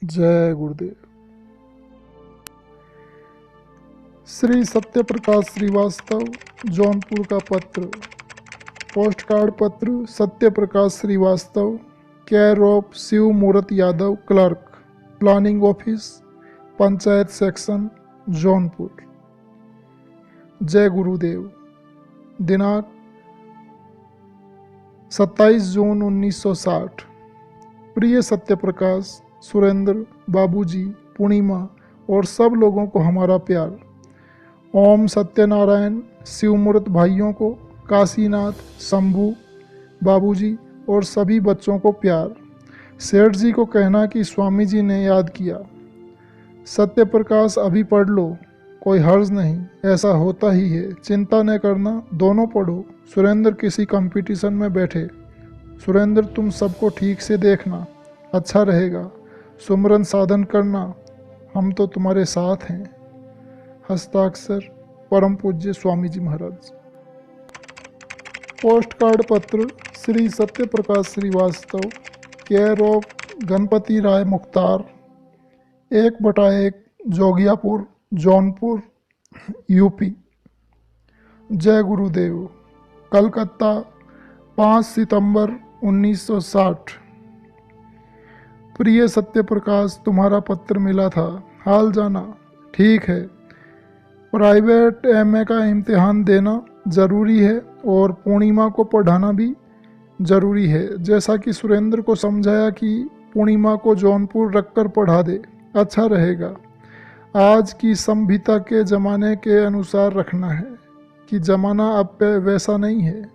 जय गुरुदेव। श्री सत्य प्रकाश श्रीवास्तव, जौनपुर का पत्र। पोस्ट कार्ड पत्र सत्य प्रकाश श्रीवास्तव, केयर ऑफ शिव मूर्त Yadav, clerk, planning office, panchayat section, Jaunpur. जय गुरुदेव। दिनांक 27 जून 1960। प्रिय सत्य प्रकाश, सुरेंद्र, बाबूजी, पूर्णिमा और सब लोगों को हमारा प्यार। ओम सत्यनारायण शिवमूर्त भाइयों को, काशीनाथ, शंभू, बाबूजी और सभी बच्चों को प्यार। सेठ जी को कहना कि स्वामी जी ने याद किया। सत्य प्रकाश अभी पढ़ लो, कोई हर्ज नहीं, ऐसा होता ही है, चिंता न करना, दोनों पढ़ो। सुरेंद्र किसी कंपटीशन में बैठे। सुरेंद्र तुम सबको ठीक से देखना, अच्छा रहेगा। सुमरन साधन करना, हम तो तुम्हारे साथ हैं। हस्ताक्षर परम पूज्य स्वामी जी महाराज। पोस्ट कार्ड पत्र Shri Satya Prakash Srivastava, care of Ganpati Rai Mukhtar, 1/1, Jogiapur, Jaunpur, UP. जय गुरुदेव। कलकत्ता, 5 सितंबर 1960। प्रिय सत्य प्रकाश, तुम्हारा पत्र मिला था, हाल जाना। ठीक है, प्राइवेट एमए का इम्तिहान देना ज़रूरी है और पूर्णिमा को पढ़ाना भी ज़रूरी है। जैसा कि सुरेंद्र को समझाया कि पूर्णिमा को जौनपुर रखकर पढ़ा दे, अच्छा रहेगा। आज की संभिता के ज़माने के अनुसार रखना है कि ज़माना अब वैसा नहीं है।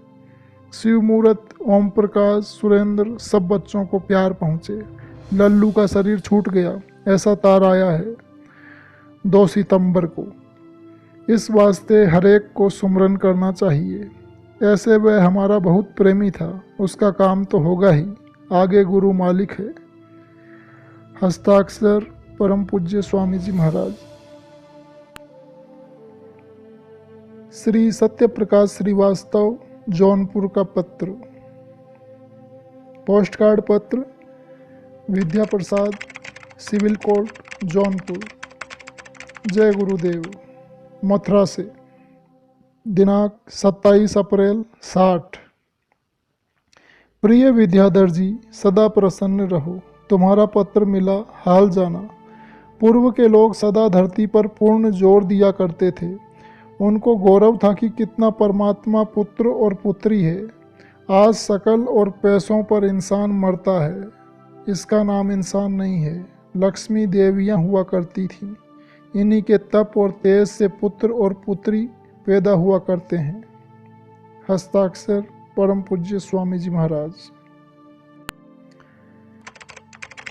शिव मूर्त, ओम प्रकाश, सुरेंद्र सब बच्चों को प्यार पहुँचे। लल्लू का शरीर छूट गया, ऐसा तार आया है 2 सितंबर को। इस वास्ते हरेक को सुमरन करना चाहिए। ऐसे वह हमारा बहुत प्रेमी था, उसका काम तो होगा ही, आगे गुरु मालिक है। हस्ताक्षर परम पूज्य स्वामी जी महाराज। श्री सत्य प्रकाश श्रीवास्तव, जौनपुर का पत्र। पोस्ट कार्ड पत्र विद्या प्रसाद, सिविल कोर्ट, जौनपुर। जय गुरुदेव। मथुरा से दिनांक 27 अप्रैल 60। प्रिय विद्याधर जी, सदा प्रसन्न रहो, तुम्हारा पत्र मिला, हाल जाना। पूर्व के लोग सदा धरती पर पूर्ण जोर दिया करते थे। उनको गौरव था कि कितना परमात्मा पुत्र और पुत्री है। आज शकल और पैसों पर इंसान मरता है, इसका नाम इंसान नहीं है। लक्ष्मी देवियाँ हुआ करती थीं, इन्हीं के तप और तेज से पुत्र और पुत्री पैदा हुआ करते हैं। हस्ताक्षर परम पूज्य स्वामी जी महाराज।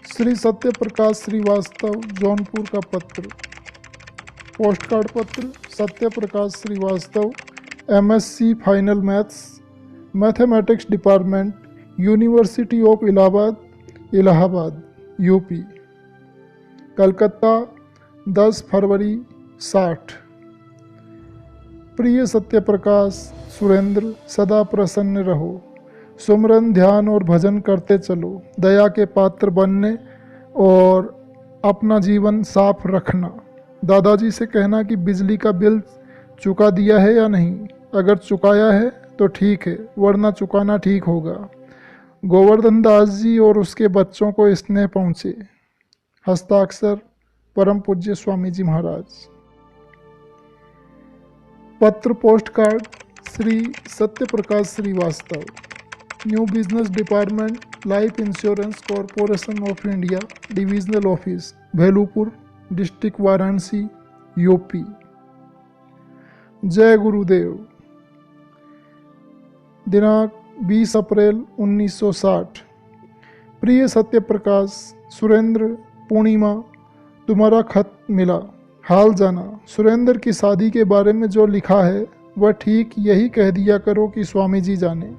श्री सत्य प्रकाश श्रीवास्तव, जौनपुर का पत्र। पोस्ट कार्ड पत्र Satya Prakash Srivastava, MSc final maths, mathematics department, university of Allahabad, UP. Calcutta, 10 फरवरी 60। प्रिय सत्य प्रकाश, सुरेंद्र, सदा प्रसन्न रहो, सुमरन, ध्यान और भजन करते चलो, दया के पात्र बनने और अपना जीवन साफ रखना। दादाजी से कहना कि बिजली का बिल चुका दिया है या नहीं, अगर चुकाया है तो ठीक है, वरना चुकाना ठीक होगा। गोवर्धन दास जी और उसके बच्चों को स्नेह पहुँचे। हस्ताक्षर परम पूज्य स्वामी जी महाराज। पत्र post card Shri Satya Prakash Srivastava, new business department, life insurance corporation of India, divisional office, Bhelupur, district Varanasi, UP. जय गुरुदेव। दिनांक 20 अप्रैल 1960। प्रिय सत्य प्रकाश, सुरेंद्र, पूर्णिमा, तुम्हारा खत मिला, हाल जाना। सुरेंद्र की शादी के बारे में जो लिखा है वह ठीक यही कह दिया करो कि स्वामी जी जाने।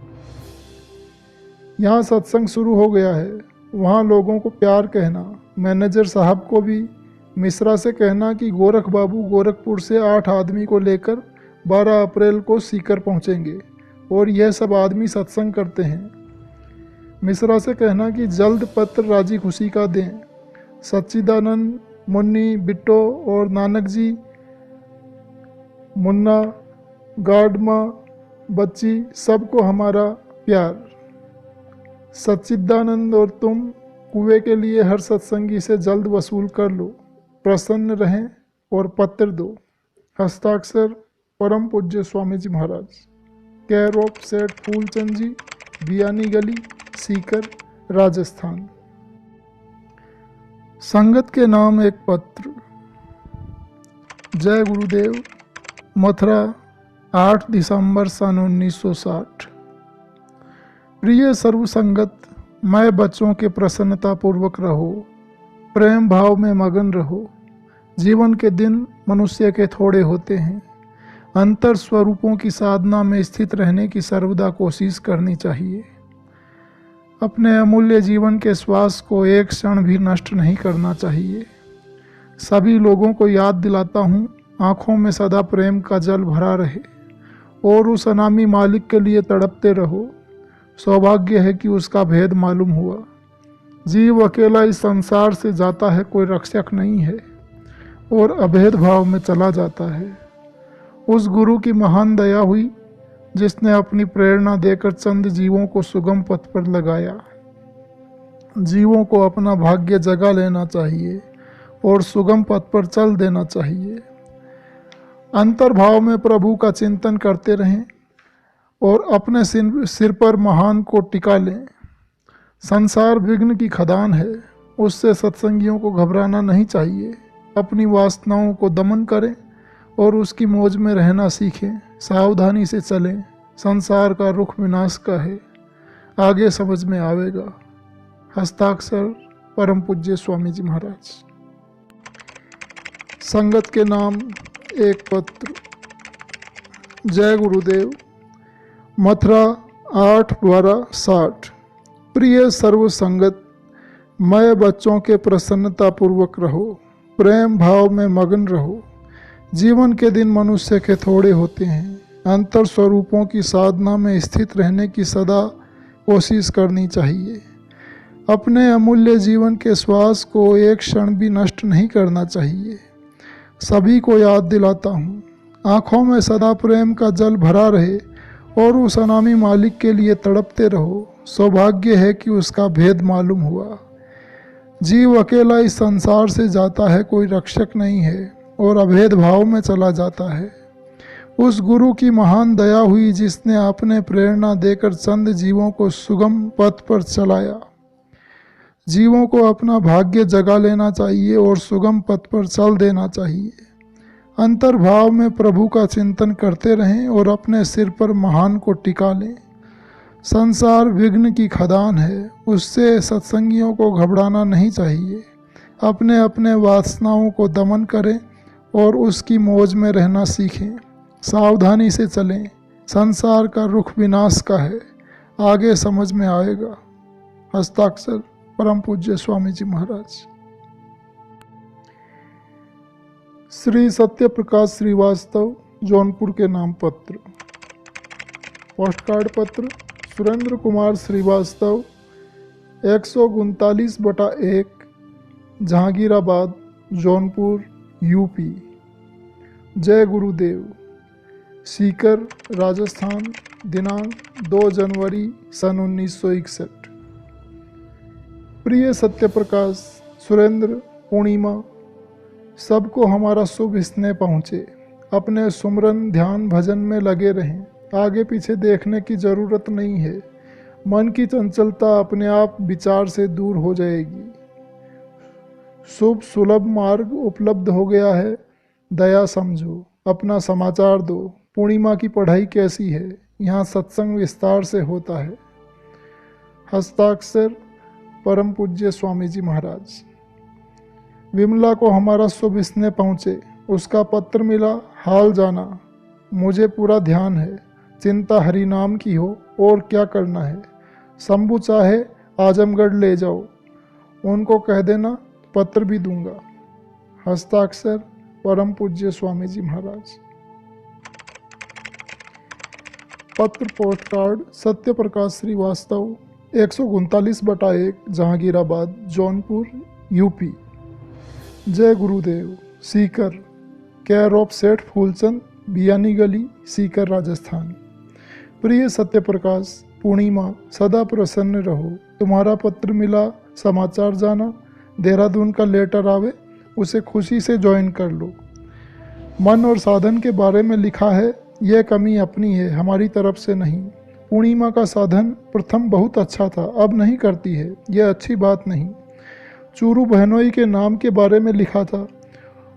यहाँ सत्संग शुरू हो गया है, वहाँ लोगों को प्यार कहना। मैनेजर साहब को भी मिश्रा से कहना कि गोरख बाबू गोरखपुर से 8 आदमी को लेकर 12 अप्रैल को सीकर पहुँचेंगे और यह सब आदमी सत्संग करते हैं। मिश्रा से कहना कि जल्द पत्र राजी खुशी का दें। सच्चिदानंद, मुन्नी, बिट्टो और नानक जी, मुन्ना, गाडमा, बच्ची, सबको हमारा प्यार। सच्चिदानंद और तुम कुएं के लिए हर सत्संगी से जल्द वसूल कर लो, प्रसन्न रहें और पत्र दो। हस्ताक्षर परम पूज्य स्वामी जी महाराज। केयर ऑफ सेठ फूलचंद जी, बियानी गली, सीकर, राजस्थान। संगत के नाम एक पत्र। जय गुरुदेव। मथुरा, 8 दिसंबर सन 1960। प्रिय सर्वसंगत, मैं बच्चों के प्रसन्नता पूर्वक रहो, प्रेम भाव में मगन रहो। जीवन के दिन मनुष्य के थोड़े होते हैं। अंतर स्वरूपों की साधना में स्थित रहने की सर्वदा कोशिश करनी चाहिए। अपने अमूल्य जीवन के श्वास को एक क्षण भी नष्ट नहीं करना चाहिए। सभी लोगों को याद दिलाता हूँ, आँखों में सदा प्रेम का जल भरा रहे और उस अनामी मालिक के लिए तड़पते रहो। सौभाग्य है कि उसका भेद मालूम हुआ। जीव अकेला इस संसार से जाता है, कोई रक्षक नहीं है, और अभेद भाव में चला जाता है। उस गुरु की महान दया हुई जिसने अपनी प्रेरणा देकर चंद जीवों को सुगम पथ पर लगाया। जीवों को अपना भाग्य जगा लेना चाहिए और सुगम पथ पर चल देना चाहिए। अंतर्भाव में प्रभु का चिंतन करते रहें और अपने सिर पर महान को टिका लें। संसार विघ्न की खदान है, उससे सत्संगियों को घबराना नहीं चाहिए। अपनी वासनाओं को दमन करें और उसकी मौज में रहना सीखें। सावधानी से चलें, संसार का रुख विनाश का है, आगे समझ में आवेगा। हस्ताक्षर परम पूज्य स्वामी जी महाराज। संगत के नाम एक पत्र। जय गुरुदेव। मथुरा, 8/12/60। प्रिय सर्व संगत, मैं बच्चों के प्रसन्नता पूर्वक रहो, प्रेम भाव में मगन रहो। जीवन के दिन मनुष्य के थोड़े होते हैं। अंतर स्वरूपों की साधना में स्थित रहने की सदा कोशिश करनी चाहिए। अपने अमूल्य जीवन के श्वास को एक क्षण भी नष्ट नहीं करना चाहिए। सभी को याद दिलाता हूँ, आँखों में सदा प्रेम का जल भरा रहे और उस अनामी मालिक के लिए तड़पते रहो। सौभाग्य है कि उसका भेद मालूम हुआ। जीव अकेला इस संसार से जाता है, कोई रक्षक नहीं है, और अभेद भाव में चला जाता है। उस गुरु की महान दया हुई जिसने अपने प्रेरणा देकर चंद जीवों को सुगम पथ पर चलाया। जीवों को अपना भाग्य जगा लेना चाहिए और सुगम पथ पर चल देना चाहिए। अंतर्भाव में प्रभु का चिंतन करते रहें और अपने सिर पर महान को टिका लें। संसार विघ्न की खदान है, उससे सत्संगियों को घबराना नहीं चाहिए। अपने अपने वासनाओं को दमन करें और उसकी मौज में रहना सीखें। सावधानी से चलें, संसार का रुख विनाश का है, आगे समझ में आएगा। हस्ताक्षर परम पूज्य स्वामी जी महाराज। श्री सत्य प्रकाश श्रीवास्तव, जौनपुर के नाम पत्र। पोस्टकार्ड पत्र सुरेंद्र कुमार श्रीवास्तव, 139/1, जहांगीराबाद, जौनपुर, यूपी। जय गुरुदेव। सीकर, राजस्थान, दिनांक 2 जनवरी सन 1961। प्रिय सत्य प्रकाश, सुरेंद्र, पूर्णिमा, सबको हमारा शुभ स्नेह पहुँचे। अपने सुमरन ध्यान भजन में लगे रहें, आगे पीछे देखने की ज़रूरत नहीं है। मन की चंचलता अपने आप विचार से दूर हो जाएगी। शुभ सुलभ मार्ग उपलब्ध हो गया है, दया समझो, अपना समाचार दो। पूर्णिमा की पढ़ाई कैसी है? यहाँ सत्संग विस्तार से होता है। हस्ताक्षर परम पूज्य स्वामी जी महाराज। विमला को हमारा शुभ स्नेह पहुँचे, उसका पत्र मिला, हाल जाना। मुझे पूरा ध्यान है, चिंता हरि नाम की हो और क्या करना है। शंभू चाहे आजमगढ़ ले जाओ, उनको कह देना पत्र भी दूंगा। हस्ताक्षर परम पूज्य स्वामी जी महाराज। पत्र पोस्टकार्ड सत्य प्रकाश श्रीवास्तव, 139/1, जहांगीराबाद, जौनपुर, यूपी। जय गुरुदेव। सीकर, केयर ऑफ सेठ फूलचंद, बियानी गली, सीकर, राजस्थान। प्रिय सत्यप्रकाश, पूर्णिमा, सदा प्रसन्न रहो। तुम्हारा पत्र मिला, समाचार जाना, देहरादून का लेटर आवे, उसे खुशी से ज्वाइन कर लो। मन और साधन के बारे में लिखा है, यह कमी अपनी है, हमारी तरफ से नहीं। पूर्णिमा का साधन प्रथम बहुत अच्छा था, अब नहीं करती है, यह अच्छी बात नहीं। चूरू बहनोई के नाम के बारे में लिखा था,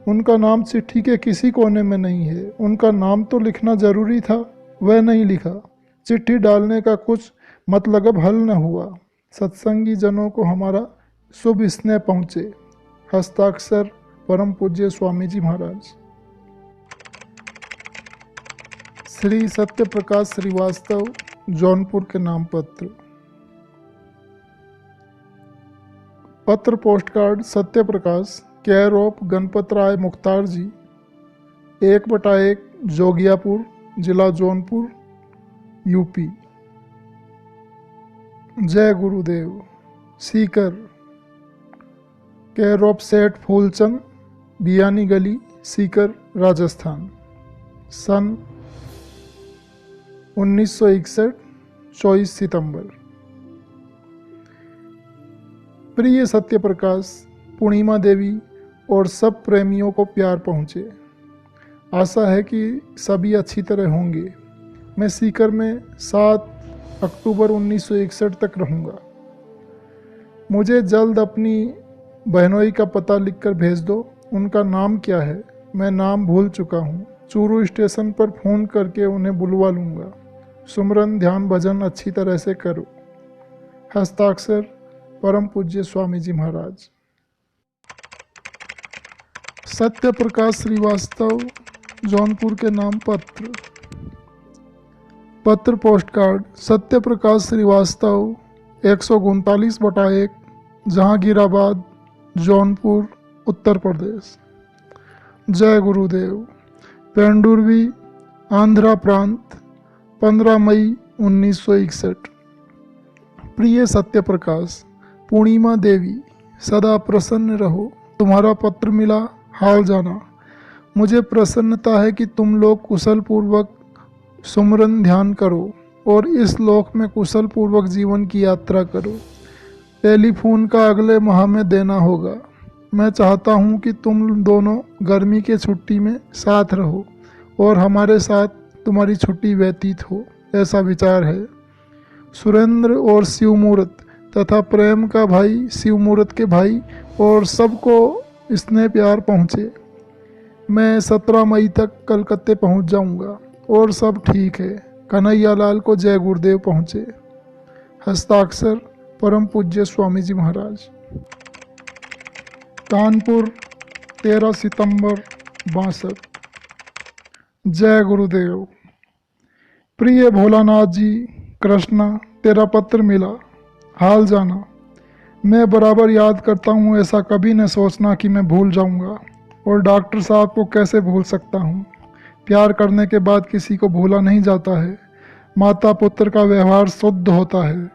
उनका नाम चिट्ठी के किसी कोने में नहीं है। उनका नाम तो लिखना जरूरी था, वह नहीं लिखा। चिट्ठी डालने का कुछ मतलब हल न हुआ। सत्संगी जनों को हमारा शुभ स्नेह पहुँचे। हस्ताक्षर परम पूज्य स्वामी जी महाराज। श्री सत्य प्रकाश श्रीवास्तव, जौनपुर के नाम पत्र। पत्र post card Satya Prakash, care of Ganpat राय मुख्तार जी, 1/1, जोगियापुर, जिला जौनपुर, यूपी। जय गुरुदेव। सीकर, केयर ऑफ सेठ फूलचंद, बियानी गली, सीकर, राजस्थान। सन 1961, 24 सितंबर। प्रिय सत्य प्रकाश, पूर्णिमा देवी और सब प्रेमियों को प्यार पहुँचे। आशा है कि सभी अच्छी तरह होंगे। मैं सीकर में 7 अक्टूबर 1961 तक रहूँगा। मुझे जल्द अपनी बहनोई का पता लिखकर भेज दो। उनका नाम क्या है? मैं नाम भूल चुका हूँ। चूरू स्टेशन पर फ़ोन करके उन्हें बुलवा लूँगा। सुमरन ध्यान भजन अच्छी तरह से करो। हस्ताक्षर परम पूज्य स्वामी जी महाराज। सत्य प्रकाश श्रीवास्तव, जौनपुर के नाम पत्र। पत्र पोस्ट कार्ड सत्य प्रकाश श्रीवास्तव, 139/1, जहांगीराबाद, जौनपुर, उत्तर प्रदेश। जय गुरुदेव। पेंडुर्वी, आंध्रा प्रांत, 15 मई 1961। प्रिय सत्य प्रकाश, पूर्णिमा देवी, सदा प्रसन्न रहो। तुम्हारा पत्र मिला, हाल जाना। मुझे प्रसन्नता है कि तुम लोग कुशल पूर्वक सुमरन ध्यान करो और इस लोक में कुशल पूर्वक जीवन की यात्रा करो। टेलीफोन का अगले माह में देना होगा। मैं चाहता हूँ कि तुम दोनों गर्मी के छुट्टी में साथ रहो और हमारे साथ तुम्हारी छुट्टी व्यतीत हो, ऐसा विचार है। सुरेंद्र और शिवमूर्त तथा प्रेम का भाई शिवमूर्त के भाई और सबको स्नेह प्यार पहुँचे। मैं 17 मई तक कलकत्ते पहुँच जाऊँगा और सब ठीक है। कन्हैया लाल को जय गुरुदेव पहुँचे। हस्ताक्षर परम पूज्य स्वामी जी महाराज। कानपुर, 13 सितंबर 62। जय गुरुदेव। प्रिय भोलानाथ जी, कृष्णा, तेरा पत्र मिला, हाल जाना। मैं बराबर याद करता हूँ, ऐसा कभी न सोचना कि मैं भूल जाऊँगा। और डॉक्टर साहब को कैसे भूल सकता हूँ। प्यार करने के बाद किसी को भूला नहीं जाता है। माता पुत्र का व्यवहार शुद्ध होता है।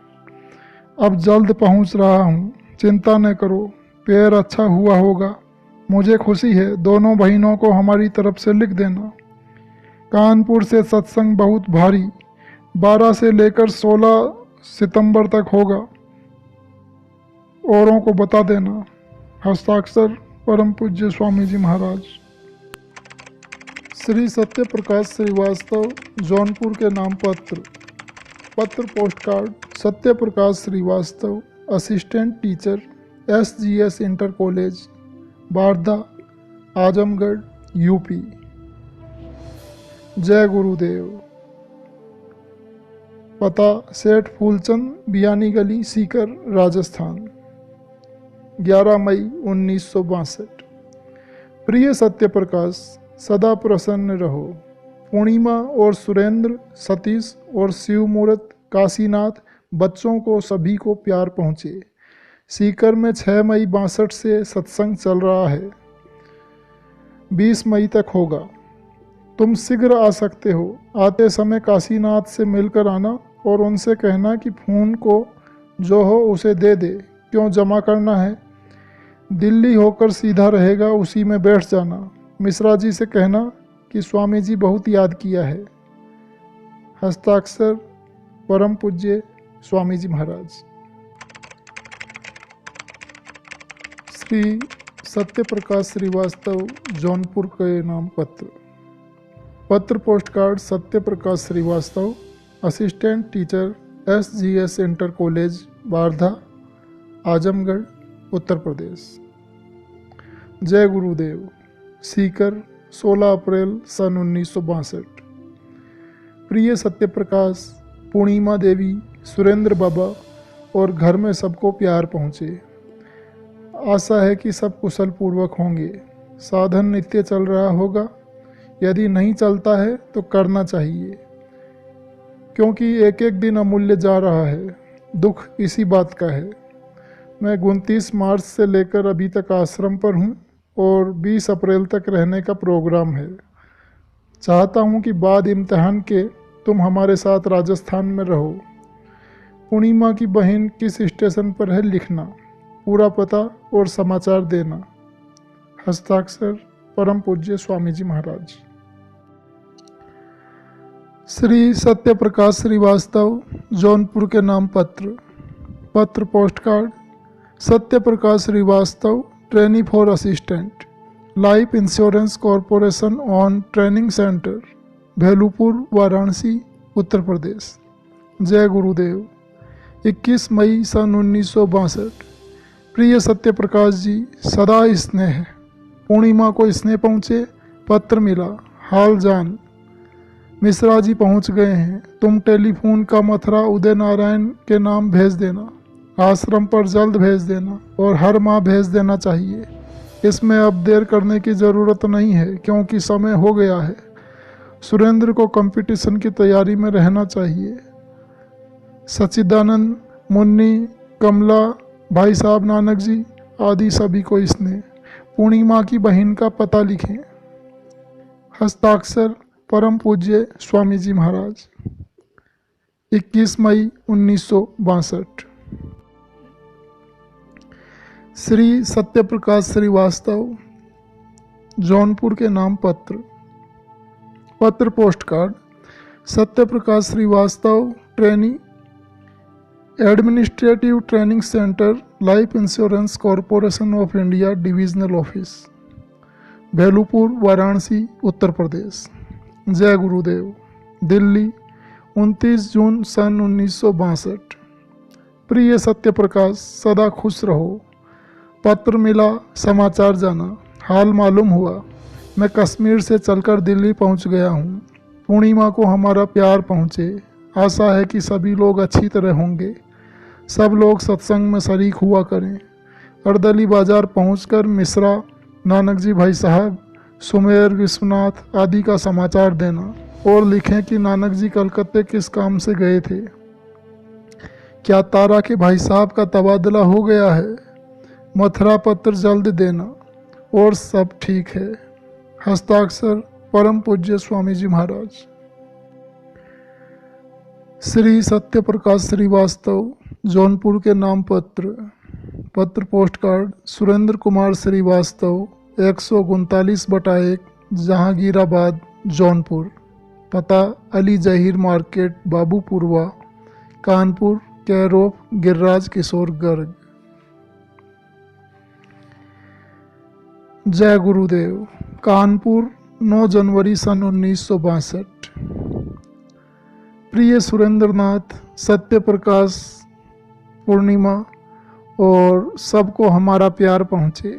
अब जल्द पहुँच रहा हूँ, चिंता न करो, पैर अच्छा हुआ होगा। मुझे खुशी है। दोनों बहनों को हमारी तरफ से लिख देना। कानपुर से सत्संग बहुत भारी, 12 से लेकर 16 सितंबर तक होगा। औरों को बता देना। हस्ताक्षर परम पूज्य स्वामी जी महाराज। श्री सत्य प्रकाश श्रीवास्तव, जौनपुर के नाम पत्र। पत्र post card Satya Prakash Srivastava, assistant teacher, SGS inter college, Barda, Azamgarh, UP. जय गुरुदेव। पता सेठ फूलचंद, बियानी गली, सीकर, राजस्थान, 11 मई 1962। प्रिय सत्य प्रकाश, सदा प्रसन्न रहो। पूर्णिमा और सुरेंद्र, सतीश और शिवमूर्त, काशीनाथ, बच्चों को सभी को प्यार पहुँचे। सीकर में 6 मई 62 से सत्संग चल रहा है, 20 मई तक होगा। तुम शीघ्र आ सकते हो। आते समय काशीनाथ से मिलकर आना और उनसे कहना कि फोन को जो हो उसे दे दे। क्यों जमा करना है? दिल्ली होकर सीधा रहेगा, उसी में बैठ जाना। मिश्रा जी से कहना कि स्वामी जी बहुत याद किया है। हस्ताक्षर परम पूज्य स्वामी जी महाराज। श्री सत्य प्रकाश श्रीवास्तव, जौनपुर के नाम पत्र। पत्र post card Satya Prakash Srivastava, assistant teacher SGS inter college Wardha, Azamgarh, Uttar Pradesh. जय गुरुदेव। सीकर 16 अप्रैल सन 1962। प्रिय सत्य प्रकाश, पूर्णिमा देवी, सुरेंद्र बाबा और घर में सबको प्यार पहुँचे। आशा है कि सब कुशल पूर्वक होंगे। साधन नित्य चल रहा होगा। यदि नहीं चलता है तो करना चाहिए, क्योंकि एक एक दिन अमूल्य जा रहा है। दुख इसी बात का है। मैं 29 मार्च से लेकर अभी तक आश्रम पर हूँ और 20 अप्रैल तक रहने का प्रोग्राम है। चाहता हूँ कि बाद इम्तिहान के तुम हमारे साथ राजस्थान में रहो। पूर्णिमा की बहन किस स्टेशन पर है लिखना, पूरा पता और समाचार देना। हस्ताक्षर परम पूज्य स्वामी जी महाराज। श्री सत्य प्रकाश श्रीवास्तव, जौनपुर के नाम पत्र। पत्र post card Satya Prakash Srivastava, trainee for assistant, life insurance corporation on training centre, Bhelupur, Varanasi, Uttar Pradesh. जय गुरुदेव। 21 मई सन 1962। प्रिय सत्य प्रकाश जी, सदा स्नेह। पूर्णिमा को स्नेह पहुँचे। पत्र मिला, हाल जान। मिश्रा जी पहुंच गए हैं। तुम टेलीफोन का मथुरा उदय नारायण के नाम भेज देना। आश्रम पर जल्द भेज देना और हर माह भेज देना चाहिए। इसमें अब देर करने की ज़रूरत नहीं है, क्योंकि समय हो गया है। सुरेंद्र को कंपटीशन की तैयारी में रहना चाहिए। सच्चिदानंद, मुन्नी, कमला, भाई साहब नानक जी आदि सभी को इसने पूर्णिमा की बहन का पता लिखें। हस्ताक्षर परम पूज्य स्वामी जी महाराज। 21 मई 1962। श्री सत्य प्रकाश श्रीवास्तव, जौनपुर के नाम पत्र। पत्र post card Satya Prakash Srivastava, trainee, administrative training centre, life insurance corporation of India, divisional office, Bhelupur, Varanasi, Uttar Pradesh. जय गुरुदेव। दिल्ली 29 जून सन 1962। प्रिय सत्य प्रकाश, सदा खुश रहो। पत्र मिला, समाचार जाना, हाल मालूम हुआ। मैं कश्मीर से चलकर दिल्ली पहुंच गया हूं। पूर्णिमा को हमारा प्यार पहुंचे। आशा है कि सभी लोग अच्छी तरह होंगे। सब लोग सत्संग में शरीक हुआ करें। अर्दली बाजार पहुंचकर मिश्रा, नानक जी भाई साहब, सुमेर, विश्वनाथ आदि का समाचार देना और लिखें कि नानक जी कलकत्ते किस काम से गए थे। क्या तारा के भाई साहब का तबादला हो गया है? मथुरा पत्र जल्द देना और सब ठीक है। हस्ताक्षर परम पूज्य स्वामी जी महाराज। श्री सत्य प्रकाश श्रीवास्तव, जौनपुर के नाम पत्र। पत्र पोस्ट कार्ड सुरेंद्र कुमार श्रीवास्तव, 139/1, जहांगीराबाद, जौनपुर। पता Ali Zaheer market, Babupurwa, Kanpur, care of Giriraj Kishore Garg. जय गुरुदेव। कानपुर 9 जनवरी सन 1962। प्रिय सुरेंद्रनाथ, सत्य प्रकाश, पूर्णिमा और सबको हमारा प्यार पहुँचे।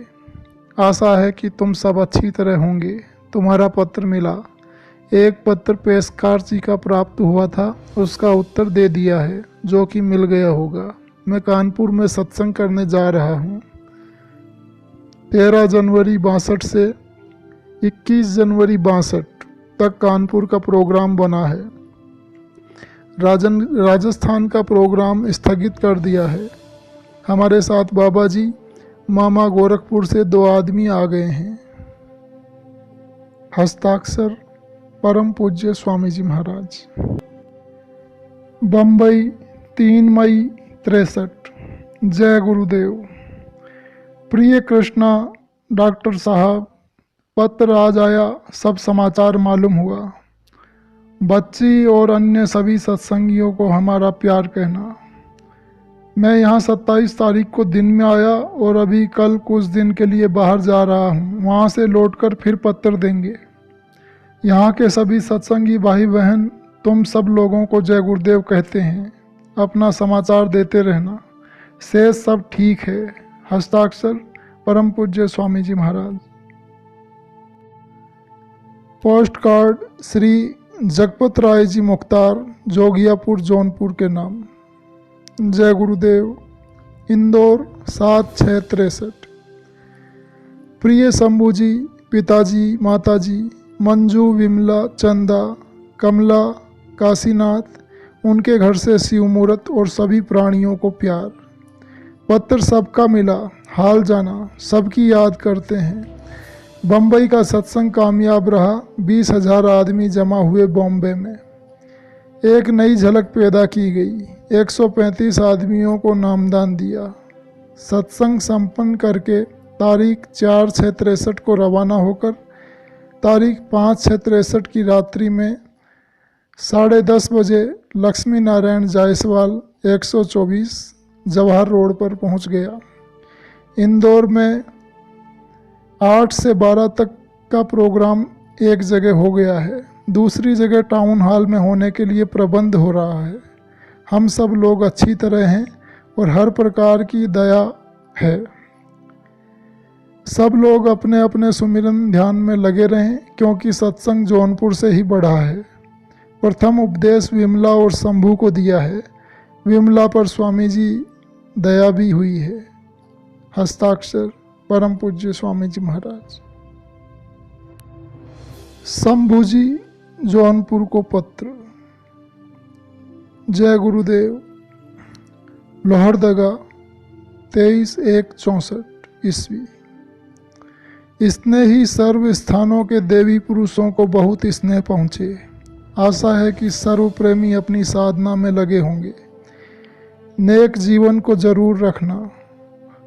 आशा है कि तुम सब अच्छी तरह होंगे। तुम्हारा पत्र मिला। एक पत्र पेशकार जी का प्राप्त हुआ था, उसका उत्तर दे दिया है, जो कि मिल गया होगा। मैं कानपुर में सत्संग करने जा रहा हूँ। 13 जनवरी 62 से 21 जनवरी 62 तक कानपुर का प्रोग्राम बना है। राजस्थान का प्रोग्राम स्थगित कर दिया है। हमारे साथ बाबा जी, मामा गोरखपुर से 2 आदमी आ गए हैं। हस्ताक्षर परम पूज्य स्वामी जी महाराज। बम्बई 3 मई 63। जय गुरुदेव। प्रिय कृष्णा डॉक्टर साहब, पत्र आज आया, सब समाचार मालूम हुआ। बच्ची और अन्य सभी सत्संगियों को हमारा प्यार कहना। मैं यहाँ 27 तारीख को दिन में आया और अभी कल कुछ दिन के लिए बाहर जा रहा हूँ। वहाँ से लौटकर फिर पत्र देंगे। यहाँ के सभी सत्संगी भाई बहन तुम सब लोगों को जय गुरुदेव कहते हैं। अपना समाचार देते रहना। शेष सब ठीक है। हस्ताक्षर परम पूज्य स्वामी जी महाराज। पोस्ट कार्ड श्री जगपत राय जी मुख्तार, जोगियापुर, जौनपुर के नाम। जय गुरुदेव। इंदौर 7663। प्रिय शंभू जी, पिताजी, माताजी, मंजू, विमला, चंदा, कमला, काशीनाथ, उनके घर से शिव मूर्त और सभी प्राणियों को प्यार। पत्र सबका मिला, हाल जाना, सबकी याद करते हैं। बम्बई का सत्संग कामयाब रहा। 20,000 आदमी जमा हुए बॉम्बे में। एक नई झलक पैदा की गई। 135 आदमियों को नामदान दिया। सत्संग संपन्न करके तारीख 4/6/63 को रवाना होकर तारीख 5/6/63 की रात्रि में 10:30 बजे लक्ष्मी नारायण जायसवाल 124 जवाहर रोड पर पहुंच गया। इंदौर में 8 से 12 तक का प्रोग्राम एक जगह हो गया है। दूसरी जगह टाउन हॉल में होने के लिए प्रबंध हो रहा है। हम सब लोग अच्छी तरह हैं और हर प्रकार की दया है। सब लोग अपने अपने सुमिरन ध्यान में लगे रहें, क्योंकि सत्संग जौनपुर से ही बढ़ा है। प्रथम उपदेश विमला और शंभू को दिया है। विमला पर स्वामी जी दया भी हुई है। हस्ताक्षर परम पूज्य स्वामी जी महाराज। शंभू जी, जौनपुर को पत्र। जय गुरुदेव। लोहरदगा 23/1/64 ईस्वी। स्नेही सर्व स्थानों के देवी पुरुषों को बहुत स्नेह पहुँचे। आशा है कि सर्व प्रेमी अपनी साधना में लगे होंगे। नेक जीवन को जरूर रखना।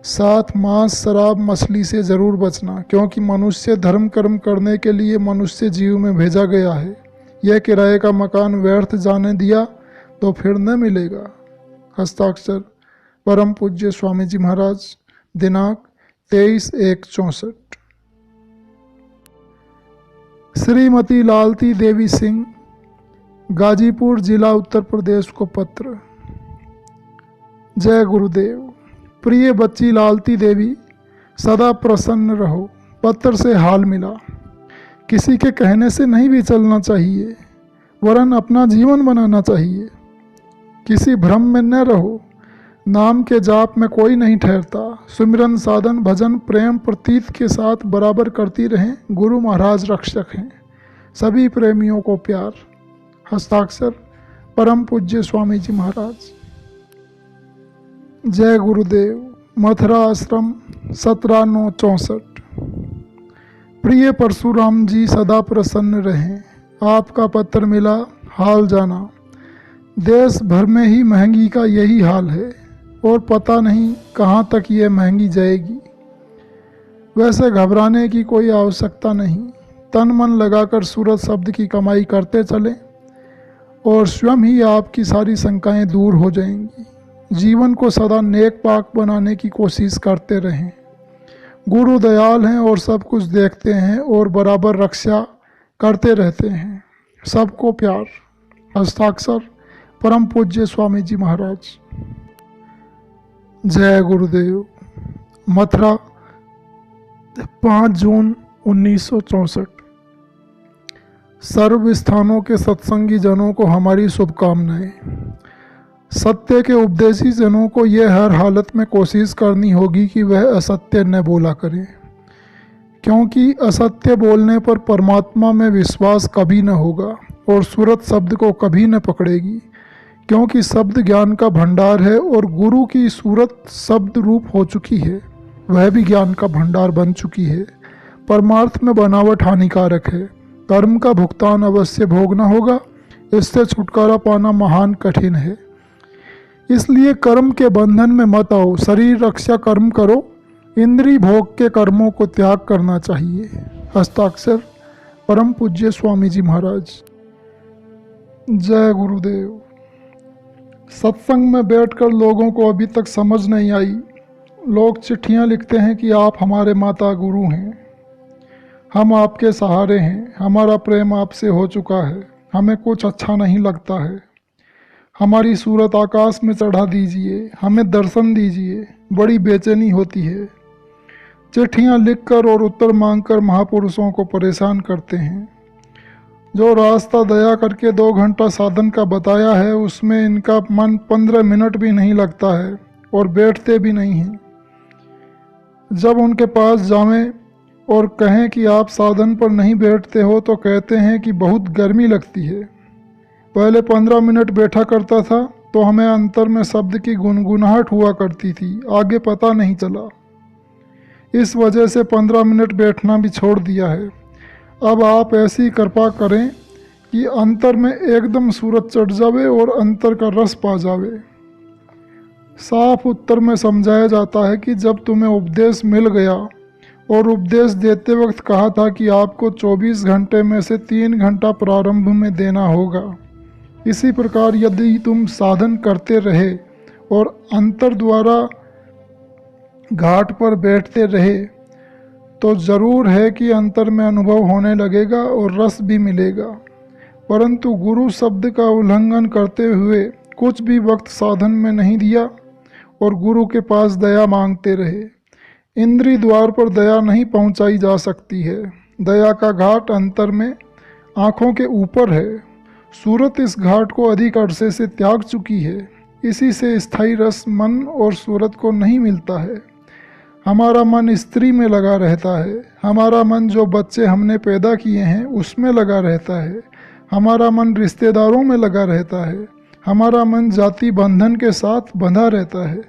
साथ मांस, शराब, मछली से जरूर बचना, क्योंकि मनुष्य धर्म कर्म करने के लिए मनुष्य जीव में भेजा गया है। यह किराए का मकान व्यर्थ जाने दिया तो फिर न मिलेगा। हस्ताक्षर परम पूज्य स्वामी जी महाराज। दिनांक 23/1/64। श्रीमती लालती देवी सिंह, गाजीपुर जिला, उत्तर प्रदेश को पत्र। जय गुरुदेव। प्रिय बच्ची लालती देवी, सदा प्रसन्न रहो। पत्र से हाल मिला। किसी के कहने से नहीं भी चलना चाहिए, वरन अपना जीवन बनाना चाहिए। किसी भ्रम में न रहो। नाम के जाप में कोई नहीं ठहरता। सुमिरन, साधन, भजन प्रेम प्रतीत के साथ बराबर करती रहें। गुरु महाराज रक्षक हैं। सभी प्रेमियों को प्यार। हस्ताक्षर परम पूज्य स्वामी जी महाराज। जय गुरुदेव। मथुरा आश्रम 17/9/64। प्रिय परशुराम जी, सदा प्रसन्न रहें। आपका पत्र मिला, हाल जाना। देश भर में ही महंगी का यही हाल है और पता नहीं कहाँ तक ये महंगी जाएगी। वैसे घबराने की कोई आवश्यकता नहीं। तन मन लगाकर सूरत शब्द की कमाई करते चलें और स्वयं ही आपकी सारी शंकाएं दूर हो जाएंगी। जीवन को सदा नेक पाक बनाने की कोशिश करते रहें। गुरु दयाल हैं और सब कुछ देखते हैं और बराबर रक्षा करते रहते हैं। सबको प्यार। हस्ताक्षर परम पूज्य स्वामी जी महाराज। जय गुरुदेव। मथुरा 5 जून 1964। सर्व स्थानों के सत्संगी जनों को हमारी शुभकामनाएं। सत्य के उपदेशी जनों को यह हर हालत में कोशिश करनी होगी कि वह असत्य न बोला करें, क्योंकि असत्य बोलने पर परमात्मा में विश्वास कभी न होगा और सूरत शब्द को कभी न पकड़ेगी, क्योंकि शब्द ज्ञान का भंडार है और गुरु की सूरत शब्द रूप हो चुकी है। वह भी ज्ञान का भंडार बन चुकी है। परमार्थ में बनावट हानिकारक है। कर्म का भुगतान अवश्य भोगना होगा। इससे छुटकारा पाना महान कठिन है। इसलिए कर्म के बंधन में मत आओ। शरीर रक्षा कर्म करो इंद्रिय भोग के कर्मों को त्याग करना चाहिए। हस्ताक्षर परम पूज्य स्वामी जी महाराज। जय गुरुदेव। सत्संग में बैठकर लोगों को अभी तक समझ नहीं आई। लोग चिट्ठियां लिखते हैं कि आप हमारे माता गुरु हैं, हम आपके सहारे हैं, हमारा प्रेम आपसे हो चुका है, हमें कुछ अच्छा नहीं लगता है, हमारी सूरत आकाश में चढ़ा दीजिए, हमें दर्शन दीजिए, बड़ी बेचैनी होती है। चिट्ठियां लिखकर और उत्तर मांगकर महापुरुषों को परेशान करते हैं। जो रास्ता दया करके 2 घंटा साधन का बताया है उसमें इनका मन 15 मिनट भी नहीं लगता है और बैठते भी नहीं हैं। जब उनके पास जावें और कहें कि आप साधन पर नहीं बैठते हो तो कहते हैं कि बहुत गर्मी लगती है। पहले 15 मिनट बैठा करता था तो हमें अंतर में शब्द की गुनगुनाहट हुआ करती थी, आगे पता नहीं चला। इस वजह से 15 मिनट बैठना भी छोड़ दिया है। अब आप ऐसी कृपा करें कि अंतर में एकदम सूरत चढ़ जावे और अंतर का रस पा जावे। साफ उत्तर में समझाया जाता है कि जब तुम्हें उपदेश मिल गया और उपदेश देते वक्त कहा था कि आपको 24 घंटे में से 3 घंटा प्रारंभ में देना होगा। इसी प्रकार यदि तुम साधन करते रहे और अंतर द्वारा घाट पर बैठते रहे तो ज़रूर है कि अंतर में अनुभव होने लगेगा और रस भी मिलेगा। परंतु गुरु शब्द का उल्लंघन करते हुए कुछ भी वक्त साधन में नहीं दिया और गुरु के पास दया मांगते रहे। इंद्रिय द्वार पर दया नहीं पहुंचाई जा सकती है। दया का घाट अंतर में आँखों के ऊपर है। सूरत इस घाट को अधिक अरसे से त्याग चुकी है। इसी से स्थायी रस मन और सूरत को नहीं मिलता है। हमारा मन स्त्री में लगा रहता है, हमारा मन जो बच्चे हमने पैदा किए हैं उसमें लगा रहता है, हमारा मन रिश्तेदारों में लगा रहता है, हमारा मन जाति बंधन के साथ बंधा रहता है,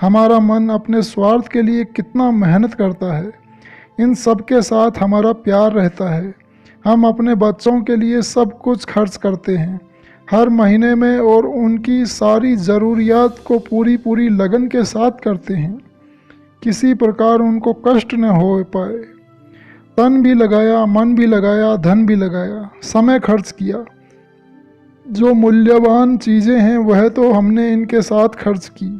हमारा मन अपने स्वार्थ के लिए कितना मेहनत करता है। इन सब के साथ हमारा प्यार रहता है। हम अपने बच्चों के लिए सब कुछ खर्च करते हैं हर महीने में और उनकी सारी ज़रूरियात को पूरी लगन के साथ करते हैं। किसी प्रकार उनको कष्ट न हो पाए। तन भी लगाया, मन भी लगाया, धन भी लगाया, समय खर्च किया। जो मूल्यवान चीज़ें हैं वह तो हमने इनके साथ खर्च की।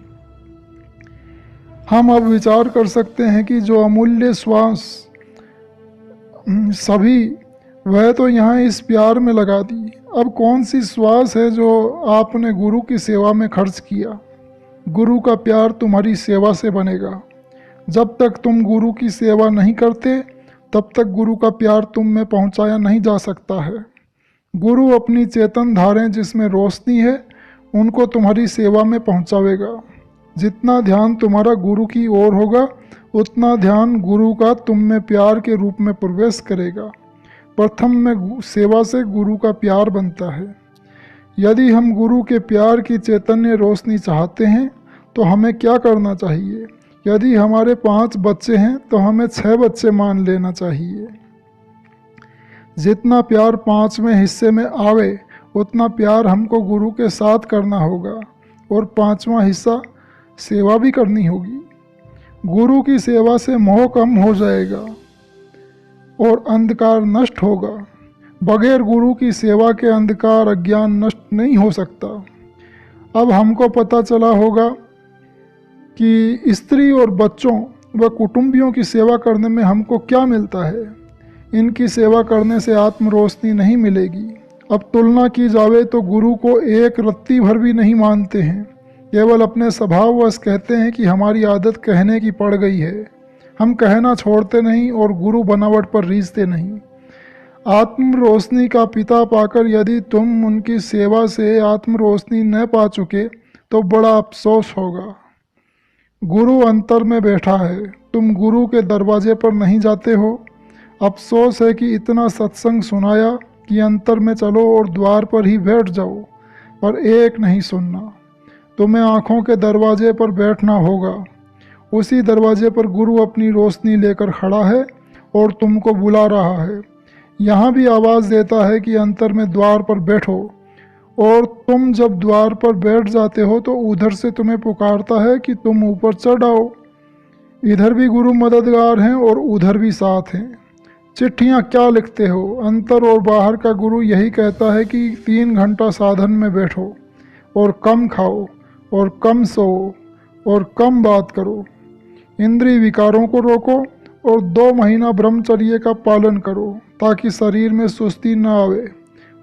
हम अब विचार कर सकते हैं कि जो अमूल्य श्वास सभी वह तो यहाँ इस प्यार में लगा दी। अब कौन सी श्वास है जो आपने गुरु की सेवा में खर्च किया? गुरु का प्यार तुम्हारी सेवा से बनेगा। जब तक तुम गुरु की सेवा नहीं करते तब तक गुरु का प्यार तुम में पहुंचाया नहीं जा सकता है। गुरु अपनी चेतन धारें जिसमें रोशनी है उनको तुम्हारी सेवा में पहुंचावेगा। जितना ध्यान तुम्हारा गुरु की ओर होगा उतना ध्यान गुरु का तुम में प्यार के रूप में प्रवेश करेगा। प्रथम में सेवा से गुरु का प्यार बनता है। यदि हम गुरु के प्यार की चैतन्य रोशनी चाहते हैं तो हमें क्या करना चाहिए? यदि हमारे 5 बच्चे हैं तो हमें 6 बच्चे मान लेना चाहिए। जितना प्यार 5वें हिस्से में आवे उतना प्यार हमको गुरु के साथ करना होगा और 5वां हिस्सा सेवा भी करनी होगी। गुरु की सेवा से मोह कम हो जाएगा और अंधकार नष्ट होगा। बगैर गुरु की सेवा के अंधकार अज्ञान नष्ट नहीं हो सकता। अब हमको पता चला होगा कि स्त्री और बच्चों व कुटुंबियों की सेवा करने में हमको क्या मिलता है। इनकी सेवा करने से आत्म रोशनी नहीं मिलेगी। अब तुलना की जावे तो गुरु को एक रत्ती भर भी नहीं मानते हैं। केवल अपने स्वभाववश कहते हैं कि हमारी आदत कहने की पड़ गई है। हम कहना छोड़ते नहीं और गुरु बनावट पर रीझते नहीं। आत्म रोशनी का पिता पाकर यदि तुम उनकी सेवा से आत्म रोशनी न पा चुके तो बड़ा अफसोस होगा। गुरु अंतर में बैठा है, तुम गुरु के दरवाजे पर नहीं जाते हो। अफसोस है कि इतना सत्संग सुनाया कि अंतर में चलो और द्वार पर ही बैठ जाओ, पर एक नहीं सुनना। तुम्हें आँखों के दरवाजे पर बैठना होगा। उसी दरवाजे पर गुरु अपनी रोशनी लेकर खड़ा है और तुमको बुला रहा है। यहाँ भी आवाज़ देता है कि अंतर में द्वार पर बैठो, और तुम जब द्वार पर बैठ जाते हो तो उधर से तुम्हें पुकारता है कि तुम ऊपर चढ़ आओ। इधर भी गुरु मददगार हैं और उधर भी साथ हैं। चिट्ठियाँ क्या लिखते हो? अंतर और बाहर का गुरु यही कहता है कि 3 घंटा साधन में बैठो और कम खाओ और कम सोओ और कम बात करो, इंद्रिय विकारों को रोको और 2 महीना ब्रह्मचर्य का पालन करो ताकि शरीर में सुस्ती न आवे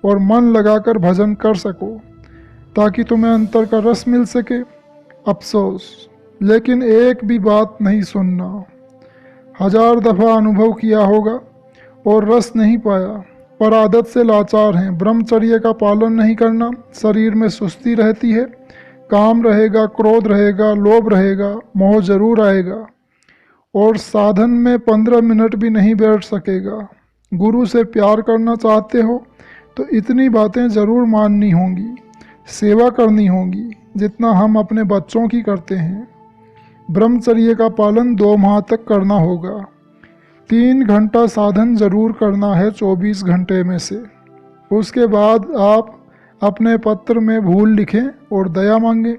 और मन लगाकर भजन कर सको, ताकि तुम्हें अंतर का रस मिल सके। अफसोस, लेकिन एक भी बात नहीं सुनना। 1000 दफ़ा अनुभव किया होगा और रस नहीं पाया, पर आदत से लाचार हैं। ब्रह्मचर्य का पालन नहीं करना, शरीर में सुस्ती रहती है, काम रहेगा, क्रोध रहेगा, लोभ रहेगा, मोह जरूर आएगा और साधन में 15 मिनट भी नहीं बैठ सकेगा। गुरु से प्यार करना चाहते हो तो इतनी बातें ज़रूर माननी होंगी, सेवा करनी होगी जितना हम अपने बच्चों की करते हैं। ब्रह्मचर्य का पालन 2 माह तक करना होगा। 3 घंटा साधन जरूर करना है 24 घंटे में से। उसके बाद आप अपने पत्र में भूल लिखें और दया मांगें।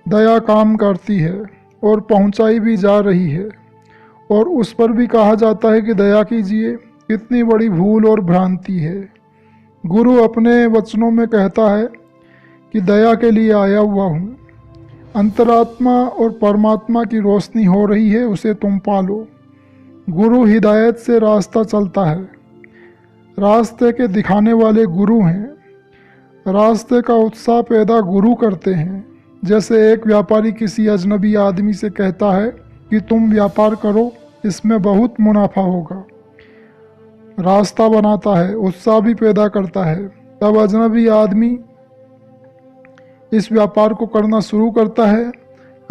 दया काम करती है और पहुंचाई भी जा रही है, और उस पर भी कहा जाता है कि दया कीजिए। कितनी बड़ी भूल और भ्रांति है। गुरु अपने वचनों में कहता है कि दया के लिए आया हुआ हूँ। अंतरात्मा और परमात्मा की रोशनी हो रही है, उसे तुम पालो। गुरु हिदायत से रास्ता चलता है। रास्ते के दिखाने वाले गुरु हैं। रास्ते का उत्साह पैदा गुरु करते हैं। जैसे एक व्यापारी किसी अजनबी आदमी से कहता है कि तुम व्यापार करो, इसमें बहुत मुनाफा होगा। रास्ता बनाता है, उत्साह भी पैदा करता है। तब अजनबी आदमी इस व्यापार को करना शुरू करता है।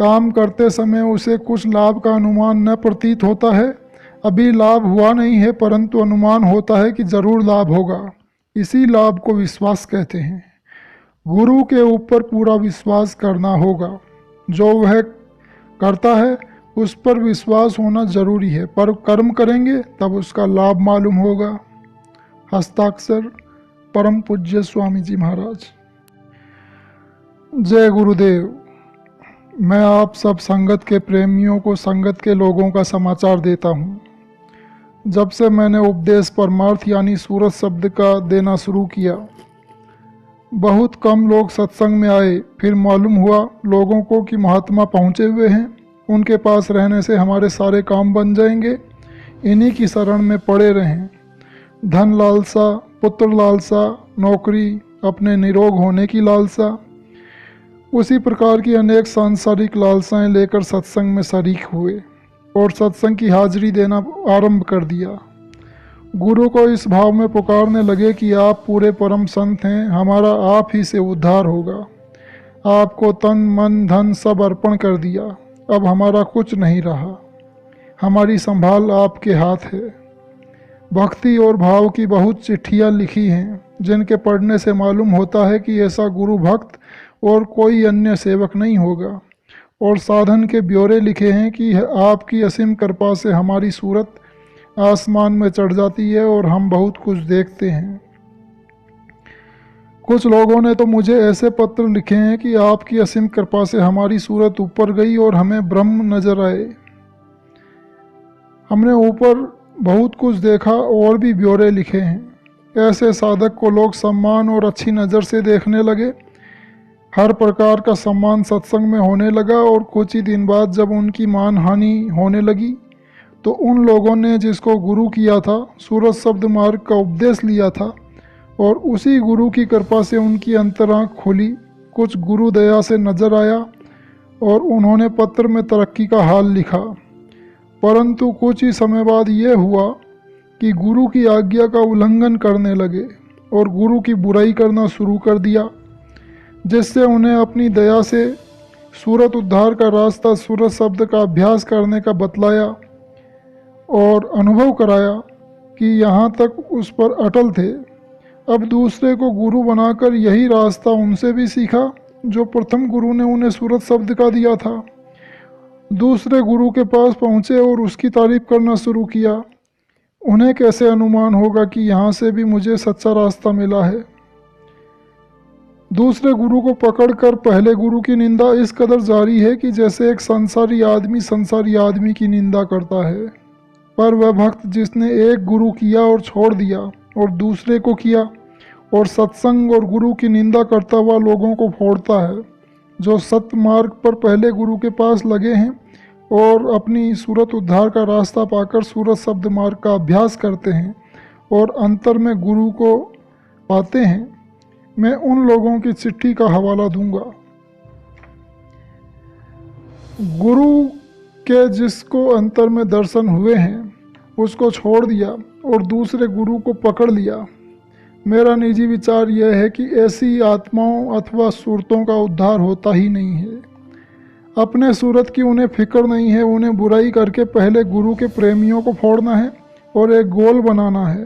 काम करते समय उसे कुछ लाभ का अनुमान न प्रतीत होता है। अभी लाभ हुआ नहीं है, परंतु अनुमान होता है कि जरूर लाभ होगा। इसी लाभ को विश्वास कहते हैं। गुरु के ऊपर पूरा विश्वास करना होगा। जो वह करता है उस पर विश्वास होना जरूरी है, पर कर्म करेंगे तब उसका लाभ मालूम होगा। हस्ताक्षर परम पूज्य स्वामी जी महाराज। जय गुरुदेव। मैं आप सब संगत के प्रेमियों को संगत के लोगों का समाचार देता हूँ। जब से मैंने उपदेश परमार्थ यानी सूरत शब्द का देना शुरू किया, बहुत कम लोग सत्संग में आए। फिर मालूम हुआ लोगों को कि महात्मा पहुँचे हुए हैं, उनके पास रहने से हमारे सारे काम बन जाएंगे, इन्हीं की शरण में पड़े रहें। धन लालसा, पुत्र लालसा, नौकरी, अपने निरोग होने की लालसा, उसी प्रकार की अनेक सांसारिक लालसाएं लेकर सत्संग में शरीक हुए और सत्संग की हाजिरी देना आरंभ कर दिया। गुरु को इस भाव में पुकारने लगे कि आप पूरे परम संत हैं, हमारा आप ही से उद्धार होगा। आपको तन मन धन सब अर्पण कर दिया, अब हमारा कुछ नहीं रहा, हमारी संभाल आपके हाथ है। भक्ति और भाव की बहुत चिट्ठियाँ लिखी हैं, जिनके पढ़ने से मालूम होता है कि ऐसा गुरु भक्त और कोई अन्य सेवक नहीं होगा। और साधन के ब्यौरे लिखे हैं कि आपकी असीम कृपा से हमारी सूरत आसमान में चढ़ जाती है और हम बहुत कुछ देखते हैं। कुछ लोगों ने तो मुझे ऐसे पत्र लिखे हैं कि आपकी असीम कृपा से हमारी सूरत ऊपर गई और हमें ब्रह्म नजर आए। हमने ऊपर बहुत कुछ देखा और भी ब्यौरे लिखे हैं। ऐसे साधक को लोग सम्मान और अच्छी नज़र से देखने लगे। हर प्रकार का सम्मान सत्संग में होने लगा और कुछ ही दिन बाद जब उनकी मानहानि होने लगी तो उन लोगों ने जिसको गुरु किया था, सूरत शब्द मार्ग का उपदेश लिया था और उसी गुरु की कृपा से उनकी अंतरांख खुली। कुछ गुरु दया से नजर आया और उन्होंने पत्र में तरक्की का हाल लिखा। परंतु कुछ ही समय बाद ये हुआ कि गुरु की आज्ञा का उल्लंघन करने लगे और गुरु की बुराई करना शुरू कर दिया, जिससे उन्हें अपनी दया से सूरत उद्धार का रास्ता सूरत शब्द का अभ्यास करने का बतलाया और अनुभव कराया कि यहाँ तक उस पर अटल थे। अब दूसरे को गुरु बनाकर यही रास्ता उनसे भी सीखा जो प्रथम गुरु ने उन्हें सूरत शब्द का दिया था। दूसरे गुरु के पास पहुँचे और उसकी तारीफ करना शुरू किया। उन्हें कैसे अनुमान होगा कि यहाँ से भी मुझे सच्चा रास्ता मिला है। दूसरे गुरु को पकड़कर पहले गुरु की निंदा इस कदर जारी है कि जैसे एक संसारी आदमी की निंदा करता है। पर वह भक्त जिसने एक गुरु किया और छोड़ दिया और दूसरे को किया और सत्संग और गुरु की निंदा करता हुआ लोगों को फोड़ता है, जो सत्य मार्ग पर पहले गुरु के पास लगे हैं और अपनी सूरत उद्धार का रास्ता पाकर सूरत शब्द मार्ग का अभ्यास करते हैं और अंतर में गुरु को पाते हैं, मैं उन लोगों की चिट्ठी का हवाला दूंगा। गुरु के जिसको अंतर में दर्शन हुए हैं उसको छोड़ दिया और दूसरे गुरु को पकड़ लिया। मेरा निजी विचार यह है कि ऐसी आत्माओं अथवा सूरतों का उद्धार होता ही नहीं है। अपने सूरत की उन्हें फिक्र नहीं है, उन्हें बुराई करके पहले गुरु के प्रेमियों को फोड़ना है और एक गोल बनाना है।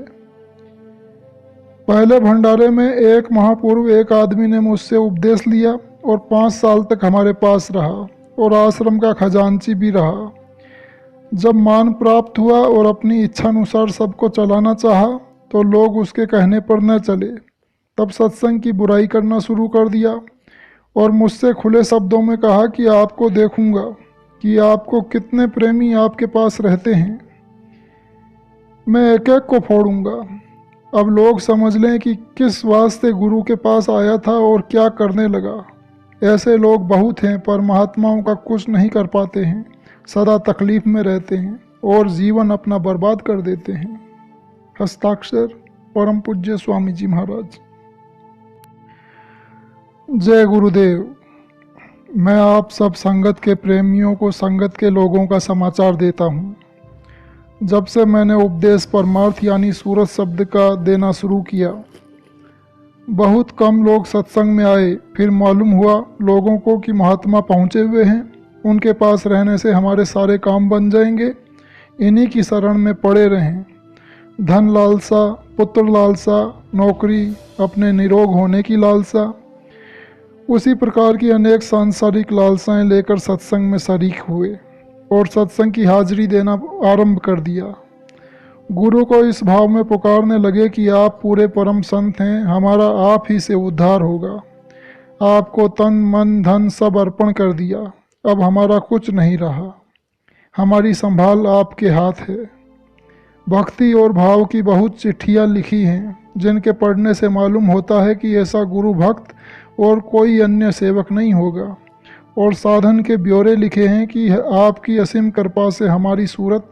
पहले भंडारे में एक महापुरुष एक आदमी ने मुझसे उपदेश लिया और 5 साल तक हमारे पास रहा और आश्रम का खजांची भी रहा। जब मान प्राप्त हुआ और अपनी इच्छानुसार सबको चलाना चाहा तो लोग उसके कहने पर न चले। तब सत्संग की बुराई करना शुरू कर दिया और मुझसे खुले शब्दों में कहा कि आपको देखूंगा कि आपको कितने प्रेमी आपके पास रहते हैं, मैं एक एक को फोड़ूंगा। अब लोग समझ लें कि किस वास्ते गुरु के पास आया था और क्या करने लगा। ऐसे लोग बहुत हैं पर महात्माओं का कुछ नहीं कर पाते हैं, सदा तकलीफ में रहते हैं और जीवन अपना बर्बाद कर देते हैं। हस्ताक्षर परम पूज्य स्वामी जी महाराज। जय गुरुदेव। मैं आप सब संगत के प्रेमियों को संगत के लोगों का समाचार देता हूँ। जब से मैंने उपदेश परमार्थ यानी सूरत शब्द का देना शुरू किया, बहुत कम लोग सत्संग में आए। फिर मालूम हुआ लोगों को कि महात्मा पहुँचे हुए हैं, उनके पास रहने से हमारे सारे काम बन जाएंगे, इन्हीं की शरण में पड़े रहें। धन लालसा, पुत्र लालसा, नौकरी, अपने निरोग होने की लालसा, उसी प्रकार की अनेक सांसारिक लालसाएं लेकर सत्संग में शरीक हुए और सत्संग की हाजिरी देना आरंभ कर दिया। गुरु को इस भाव में पुकारने लगे कि आप पूरे परम संत हैं, हमारा आप ही से उद्धार होगा। आपको तन मन धन सब अर्पण कर दिया, अब हमारा कुछ नहीं रहा, हमारी संभाल आपके हाथ है। भक्ति और भाव की बहुत चिट्ठियाँ लिखी हैं, जिनके पढ़ने से मालूम होता है कि ऐसा गुरु भक्त और कोई अन्य सेवक नहीं होगा। और साधन के ब्यौरे लिखे हैं कि आपकी असीम कृपा से हमारी सूरत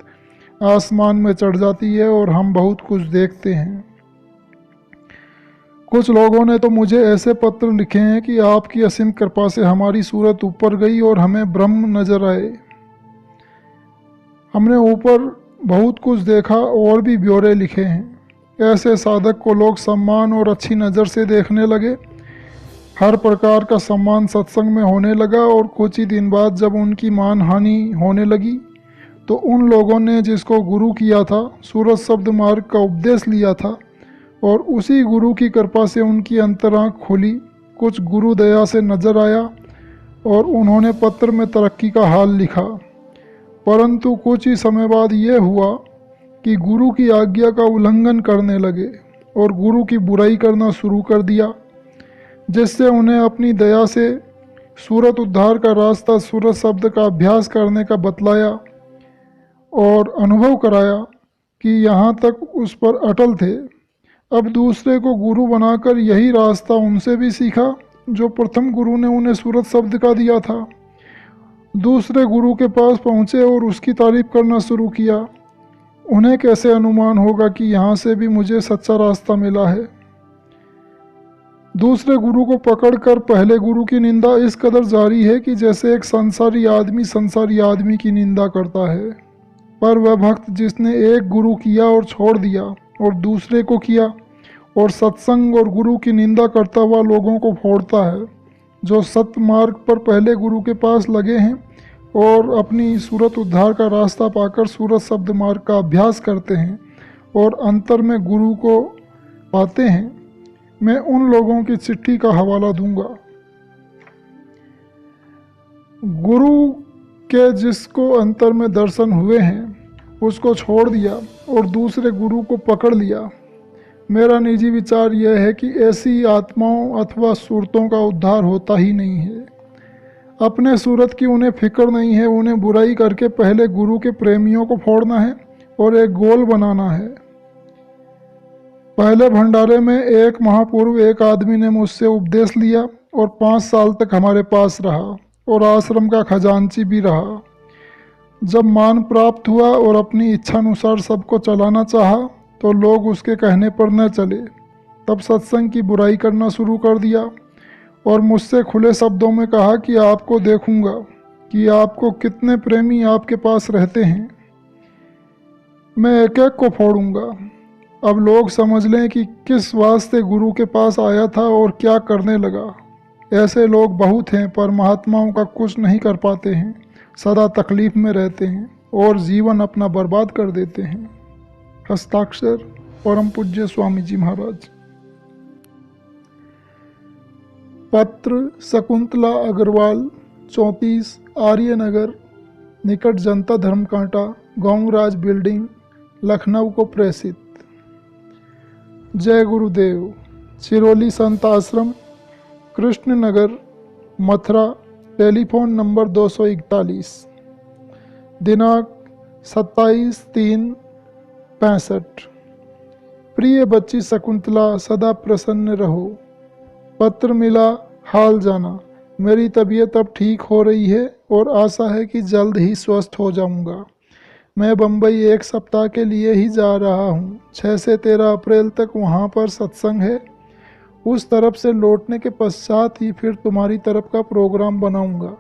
आसमान में चढ़ जाती है और हम बहुत कुछ देखते हैं। कुछ लोगों ने तो मुझे ऐसे पत्र लिखे हैं कि आपकी असीम कृपा से हमारी सूरत ऊपर गई और हमें ब्रह्म नजर आए। हमने ऊपर बहुत कुछ देखा और भी ब्यौरे लिखे हैं। ऐसे साधक को लोग सम्मान और अच्छी नज़र से देखने लगे। हर प्रकार का सम्मान सत्संग में होने लगा और कुछ ही दिन बाद जब उनकी मान हानि होने लगी तो उन लोगों ने जिसको गुरु किया था, सूरत शब्द मार्ग का उपदेश लिया था और उसी गुरु की कृपा से उनकी अंतरांख खुली। कुछ गुरु दया से नजर आया और उन्होंने पत्र में तरक्की का हाल लिखा। परंतु कुछ ही समय बाद ये हुआ कि गुरु की आज्ञा का उल्लंघन करने लगे और गुरु की बुराई करना शुरू कर दिया, जिससे उन्हें अपनी दया से सूरत उद्धार का रास्ता सूरत शब्द का अभ्यास करने का बतलाया और अनुभव कराया कि यहाँ तक उस पर अटल थे। अब दूसरे को गुरु बनाकर यही रास्ता उनसे भी सीखा जो प्रथम गुरु ने उन्हें सूरत शब्द का दिया था। दूसरे गुरु के पास पहुँचे और उसकी तारीफ करना शुरू किया। उन्हें कैसे अनुमान होगा कि यहाँ से भी मुझे सच्चा रास्ता मिला है। दूसरे गुरु को पकड़कर पहले गुरु की निंदा इस कदर जारी है कि जैसे एक संसारी आदमी की निंदा करता है। पर वह भक्त जिसने एक गुरु किया और छोड़ दिया और दूसरे को किया और सत्संग और गुरु की निंदा करता हुआ लोगों को फोड़ता है, जो सत्य मार्ग पर पहले गुरु के पास लगे हैं और अपनी सूरत उद्धार का रास्ता पाकर सूरत शब्द मार्ग का अभ्यास करते हैं और अंतर में गुरु को पाते हैं, मैं उन लोगों की चिट्ठी का हवाला दूंगा। गुरु के जिसको अंतर में दर्शन हुए हैं उसको छोड़ दिया और दूसरे गुरु को पकड़ लिया। मेरा निजी विचार यह है कि ऐसी आत्माओं अथवा सूरतों का उद्धार होता ही नहीं है। अपने सूरत की उन्हें फिक्र नहीं है। उन्हें बुराई करके पहले गुरु के प्रेमियों को फोड़ना है और एक गोल बनाना है। पहले भंडारे में एक महापूर्व एक आदमी ने मुझसे उपदेश लिया और 5 साल तक हमारे पास रहा और आश्रम का खजांची भी रहा। जब मान प्राप्त हुआ और अपनी इच्छानुसार सबको चलाना चाहा तो लोग उसके कहने पर न चले। तब सत्संग की बुराई करना शुरू कर दिया और मुझसे खुले शब्दों में कहा कि आपको देखूंगा कि आपको कितने प्रेमी आपके पास रहते हैं, मैं एक एक को फोड़ूंगा। अब लोग समझ लें कि किस वास्ते गुरु के पास आया था और क्या करने लगा। ऐसे लोग बहुत हैं पर महात्माओं का कुछ नहीं कर पाते हैं, सदा तकलीफ में रहते हैं और जीवन अपना बर्बाद कर देते हैं। हस्ताक्षर परम पूज्य स्वामी जी महाराज। पत्र शकुंतला अग्रवाल 34 आर्यनगर निकट जनता धर्म कांटा गौंगराज बिल्डिंग लखनऊ को प्रेषित। जय गुरुदेव। चिरोली संत आश्रम कृष्ण नगर मथुरा टेलीफोन नंबर 241 दिनांक 27/3/65। प्रिय बच्ची शकुंतला सदा प्रसन्न रहो। पत्र मिला हाल जाना। मेरी तबीयत अब ठीक हो रही है और आशा है कि जल्द ही स्वस्थ हो जाऊंगा। मैं बम्बई 1 सप्ताह के लिए ही जा रहा हूँ। 6 से 13 अप्रैल तक वहाँ पर सत्संग है। उस तरफ से लौटने के पश्चात ही फिर तुम्हारी तरफ का प्रोग्राम बनाऊंगा।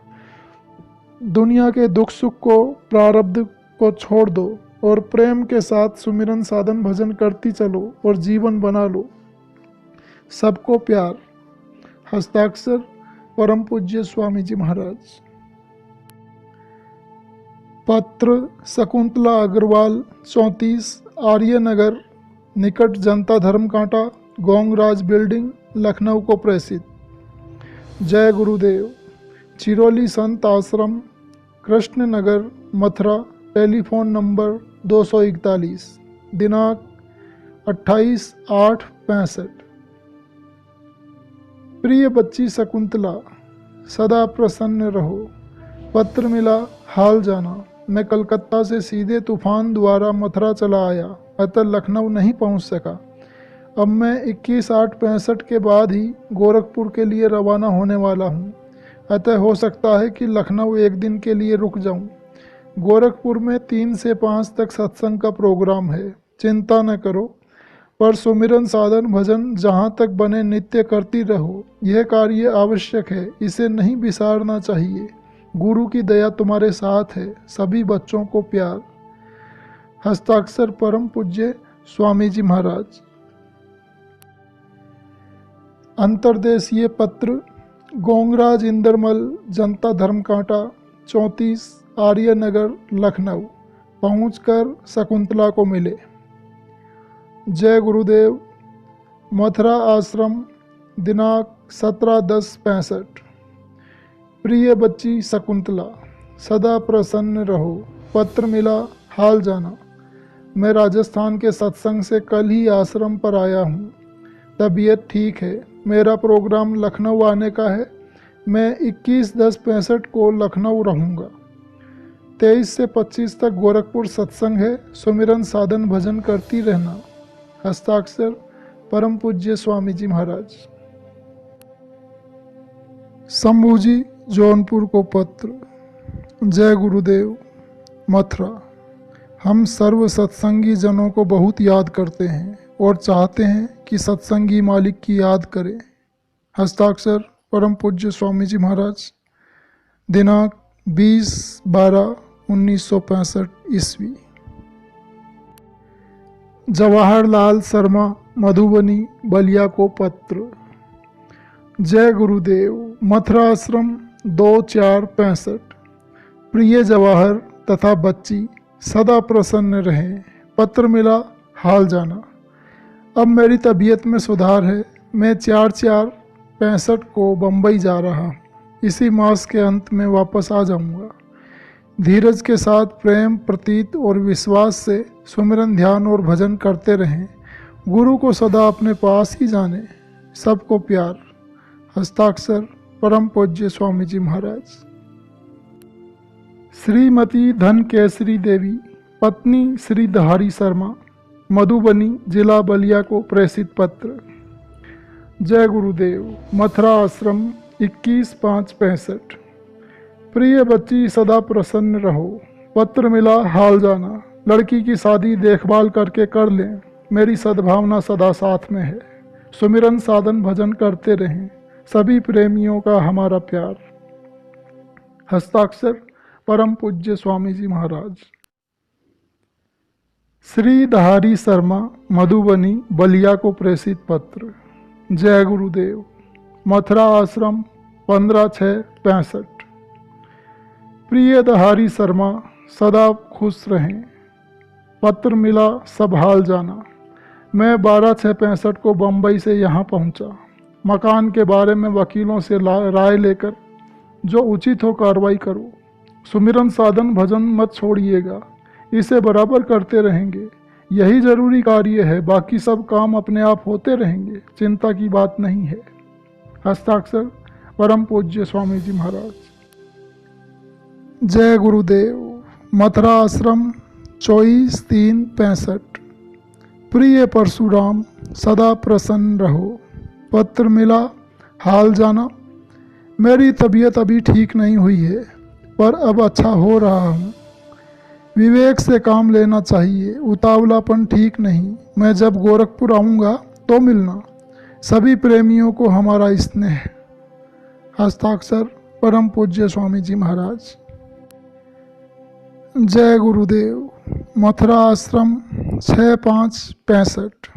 दुनिया के दुख सुख को प्रारब्ध को छोड़ दो और प्रेम के साथ सुमिरन साधन भजन करती चलो और जीवन बना लो। सबको प्यार। हस्ताक्षर परम पूज्य स्वामी जी महाराज। पत्र शकुंतला अग्रवाल 34 आर्यनगर निकट जनता धर्म कांटा गौंगराज बिल्डिंग लखनऊ को प्रेषित। जय गुरुदेव। चिरोली संत आश्रम कृष्ण नगर मथुरा टेलीफोन नंबर 241 दिनांक 28/8/65। प्रिय बच्ची शकुंतला सदा प्रसन्न रहो। पत्र मिला हाल जाना। मैं कलकत्ता से सीधे तूफान द्वारा मथुरा चला आया, अतः लखनऊ नहीं पहुंच सका। अब मैं 21/8/65 के बाद ही गोरखपुर के लिए रवाना होने वाला हूँ, अतः हो सकता है कि लखनऊ एक दिन के लिए रुक जाऊँ। गोरखपुर में 3 से 5 तक सत्संग का प्रोग्राम है, चिंता न करो। पर सुमिरन साधन भजन जहाँ तक बने नित्य करती रहो। यह कार्य आवश्यक है, इसे नहीं बिसारना चाहिए। गुरु की दया तुम्हारे साथ है। सभी बच्चों को प्यार। हस्ताक्षर परम पूज्य स्वामी जी महाराज। अंतर्देशीय पत्र गोंगराज इंदरमल जनता धर्म कांटा 34 आर्यनगर लखनऊ पहुंचकर शकुंतला को मिले। जय गुरुदेव। मथुरा आश्रम दिनांक 17/10/65। प्रिय बच्ची शकुंतला सदा प्रसन्न रहो। पत्र मिला हाल जाना। मैं राजस्थान के सत्संग से कल ही आश्रम पर आया हूँ। तबीयत ठीक है। मेरा प्रोग्राम लखनऊ आने का है। मैं 21/10/65 को लखनऊ रहूँगा। 23 से 25 तक गोरखपुर सत्संग है। सुमिरन साधन भजन करती रहना। हस्ताक्षर परम पूज्य स्वामी जी महाराज। शंभू जी जौनपुर को पत्र। जय गुरुदेव। मथुरा। हम सर्व सत्संगी जनों को बहुत याद करते हैं और चाहते हैं कि सत्संगी मालिक की याद करें। हस्ताक्षर परम पूज्य स्वामी जी महाराज। दिनांक 20/12/1965 ईस्वी। जवाहरलाल शर्मा मधुबनी बलिया को पत्र। जय गुरुदेव। मथुरा आश्रम 2/4/65। प्रिय जवाहर तथा बच्ची सदा प्रसन्न रहें। पत्र मिला हाल जाना। अब मेरी तबीयत में सुधार है। मैं 4/4/65 को बम्बई जा रहा हूँ। इसी मास के अंत में वापस आ जाऊँगा। धीरज के साथ प्रेम प्रतीत और विश्वास से सुमिरन ध्यान और भजन करते रहें। गुरु को सदा अपने पास ही जाने, सबको प्यार। हस्ताक्षर परम पूज्य स्वामी जी महाराज। श्रीमती धन केसरी देवी, पत्नी श्री दहारी शर्मा, मधुबनी, जिला बलिया को प्रेषित पत्र। जय गुरुदेव। मथुरा आश्रम 21/5/65। प्रिय बच्ची, सदा प्रसन्न रहो। पत्र मिला, हाल जाना। लड़की की शादी देखभाल करके कर लें। मेरी सद्भावना सदा साथ में है। सुमिरन साधन भजन करते रहें। सभी प्रेमियों का हमारा प्यार। हस्ताक्षर परम पूज्य स्वामी जी महाराज। श्री दहारी शर्मा, मधुबनी, बलिया को प्रेषित पत्र। जय गुरुदेव। मथुरा आश्रम 15/6/65। प्रिय दहारी शर्मा, सदा खुश रहें। पत्र मिला, सब हाल जाना। मैं 12/6/65 को बम्बई से यहाँ पहुँचा। मकान के बारे में वकीलों से राय लेकर जो उचित हो कार्रवाई करो। सुमिरन साधन भजन मत छोड़िएगा, इसे बराबर करते रहेंगे। यही जरूरी कार्य है, बाकी सब काम अपने आप होते रहेंगे, चिंता की बात नहीं है। हस्ताक्षर परम पूज्य स्वामी जी महाराज। जय गुरुदेव। मथुरा आश्रम 24/3/65। प्रिय परशुराम, सदा प्रसन्न रहो। पत्र मिला, हाल जाना। मेरी तबीयत अभी ठीक नहीं हुई है, पर अब अच्छा हो रहा हूँ। विवेक से काम लेना चाहिए, उतावलापन ठीक नहीं। मैं जब गोरखपुर आऊँगा तो मिलना। सभी प्रेमियों को हमारा स्नेह। हस्ताक्षर परम पूज्य स्वामी जी महाराज। जय गुरुदेव। मथुरा आश्रम 6/5/65।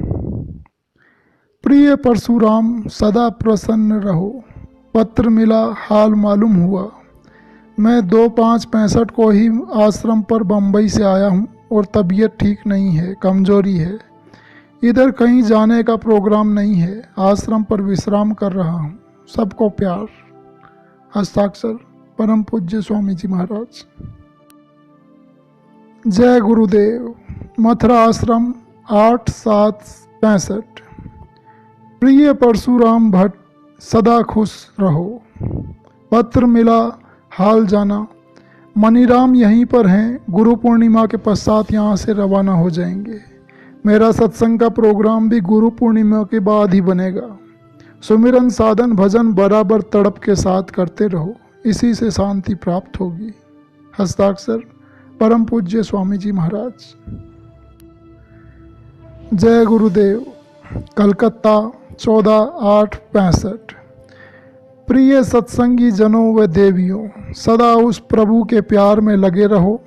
प्रिय परशुराम, सदा प्रसन्न रहो। पत्र मिला, हाल मालूम हुआ। मैं 2/5/65 को ही आश्रम पर बम्बई से आया हूँ और तबीयत ठीक नहीं है, कमजोरी है। इधर कहीं जाने का प्रोग्राम नहीं है, आश्रम पर विश्राम कर रहा हूँ। सबको प्यार। हस्ताक्षर परम पूज्य स्वामी जी महाराज। जय गुरुदेव। मथुरा आश्रम 8/7/65। प्रिय परशुराम भट्ट, सदा खुश रहो। पत्र मिला, हाल जाना। मनीराम यहीं पर हैं, गुरु पूर्णिमा के पश्चात यहाँ से रवाना हो जाएंगे। मेरा सत्संग का प्रोग्राम भी गुरु पूर्णिमा के बाद ही बनेगा। सुमिरन साधन भजन बराबर तड़प के साथ करते रहो, इसी से शांति प्राप्त होगी। हस्ताक्षर परम पूज्य स्वामी जी महाराज। जय गुरुदेव। कलकत्ता 14/8/65। प्रिय सत्संगी जनों व देवियों, सदा उस प्रभु के प्यार में लगे रहो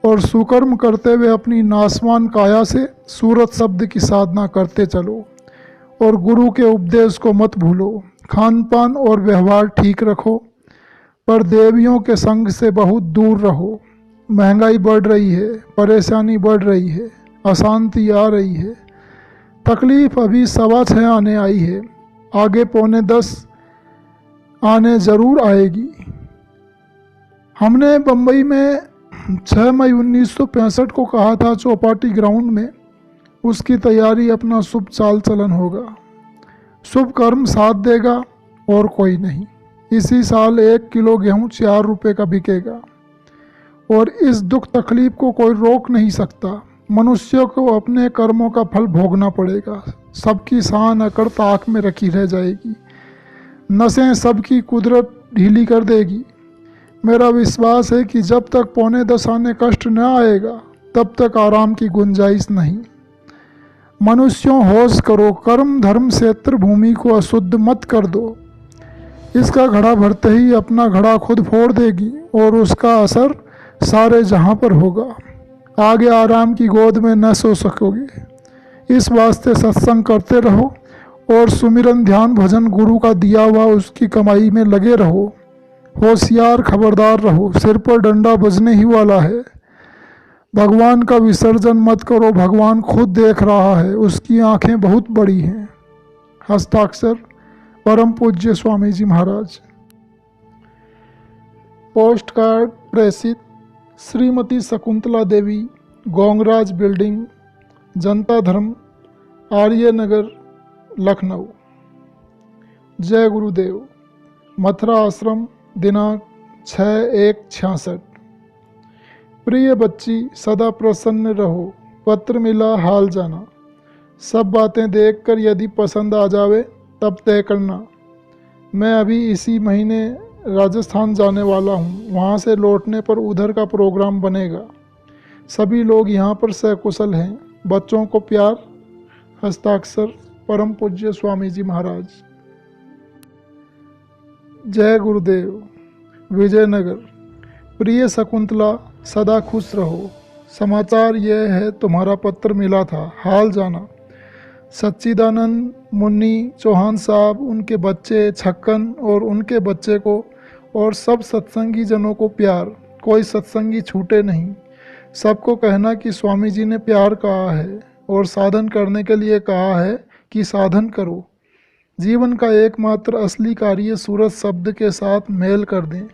और सुकर्म करते हुए अपनी नासवान काया से सूरत शब्द की साधना करते चलो और गुरु के उपदेश को मत भूलो। खान पान और व्यवहार ठीक रखो, पर देवियों के संग से बहुत दूर रहो। महंगाई बढ़ रही है, परेशानी बढ़ रही है, अशांति आ रही है। तकलीफ अभी 6:15 आने आई है, आगे 9:45 आने ज़रूर आएगी। हमने बम्बई में 6 मई 1965 को कहा था चौपाटी ग्राउंड में उसकी तैयारी अपना शुभ चाल चलन होगा। शुभ कर्म साथ देगा और कोई नहीं। इसी साल 1 किलो गेहूँ 4 रुपये का बिकेगा और इस दुख तकलीफ को कोई रोक नहीं सकता। मनुष्य को अपने कर्मों का फल भोगना पड़ेगा। सबकी शान अकड़ ताक में रखी रह जाएगी। नसें सबकी कुदरत ढीली कर देगी। मेरा विश्वास है कि जब तक 9:45 आने कष्ट न आएगा तब तक आराम की गुंजाइश नहीं। मनुष्यों, होश करो, कर्म धर्म क्षेत्र भूमि को अशुद्ध मत कर दो। इसका घड़ा भरते ही अपना घड़ा खुद फोड़ देगी और उसका असर सारे जहां पर होगा। आगे आराम की गोद में न सो सकोगे। इस वास्ते सत्संग करते रहो और सुमिरन ध्यान भजन गुरु का दिया हुआ उसकी कमाई में लगे रहो। होशियार खबरदार रहो, सिर पर डंडा बजने ही वाला है। भगवान का विसर्जन मत करो, भगवान खुद देख रहा है, उसकी आंखें बहुत बड़ी हैं। हस्ताक्षर परम पूज्य स्वामी जी महाराज। पोस्ट कार्ड प्रेषित श्रीमती शकुंतला देवी, गोंगराज बिल्डिंग, जनता धर्म, आर्य नगर, लखनऊ। जय गुरुदेव। मथुरा आश्रम, दिनांक 6/1/66। प्रिय बच्ची, सदा प्रसन्न रहो। पत्र मिला, हाल जाना। सब बातें देखकर यदि पसंद आ जावे तब तय करना। मैं अभी इसी महीने राजस्थान जाने वाला हूँ। वहाँ से लौटने पर उधर का प्रोग्राम बनेगा। सभी लोग यहाँ पर सकुशल हैं। बच्चों को प्यार। हस्ताक्षर परम पूज्य स्वामी जी महाराज। जय गुरुदेव। विजयनगर। प्रिय शकुंतला, सदा खुश रहो। समाचार यह है, तुम्हारा पत्र मिला था, हाल जाना। सच्चिदानंद मुन्नी चौहान साहब, उनके बच्चे छक्कन और उनके बच्चे को और सब सत्संगी जनों को प्यार। कोई सत्संगी छूटे नहीं। सबको कहना कि स्वामी जी ने प्यार कहा है और साधन करने के लिए कहा है कि साधन करो। जीवन का एकमात्र असली कार्य सूरज शब्द के साथ मेल कर दें।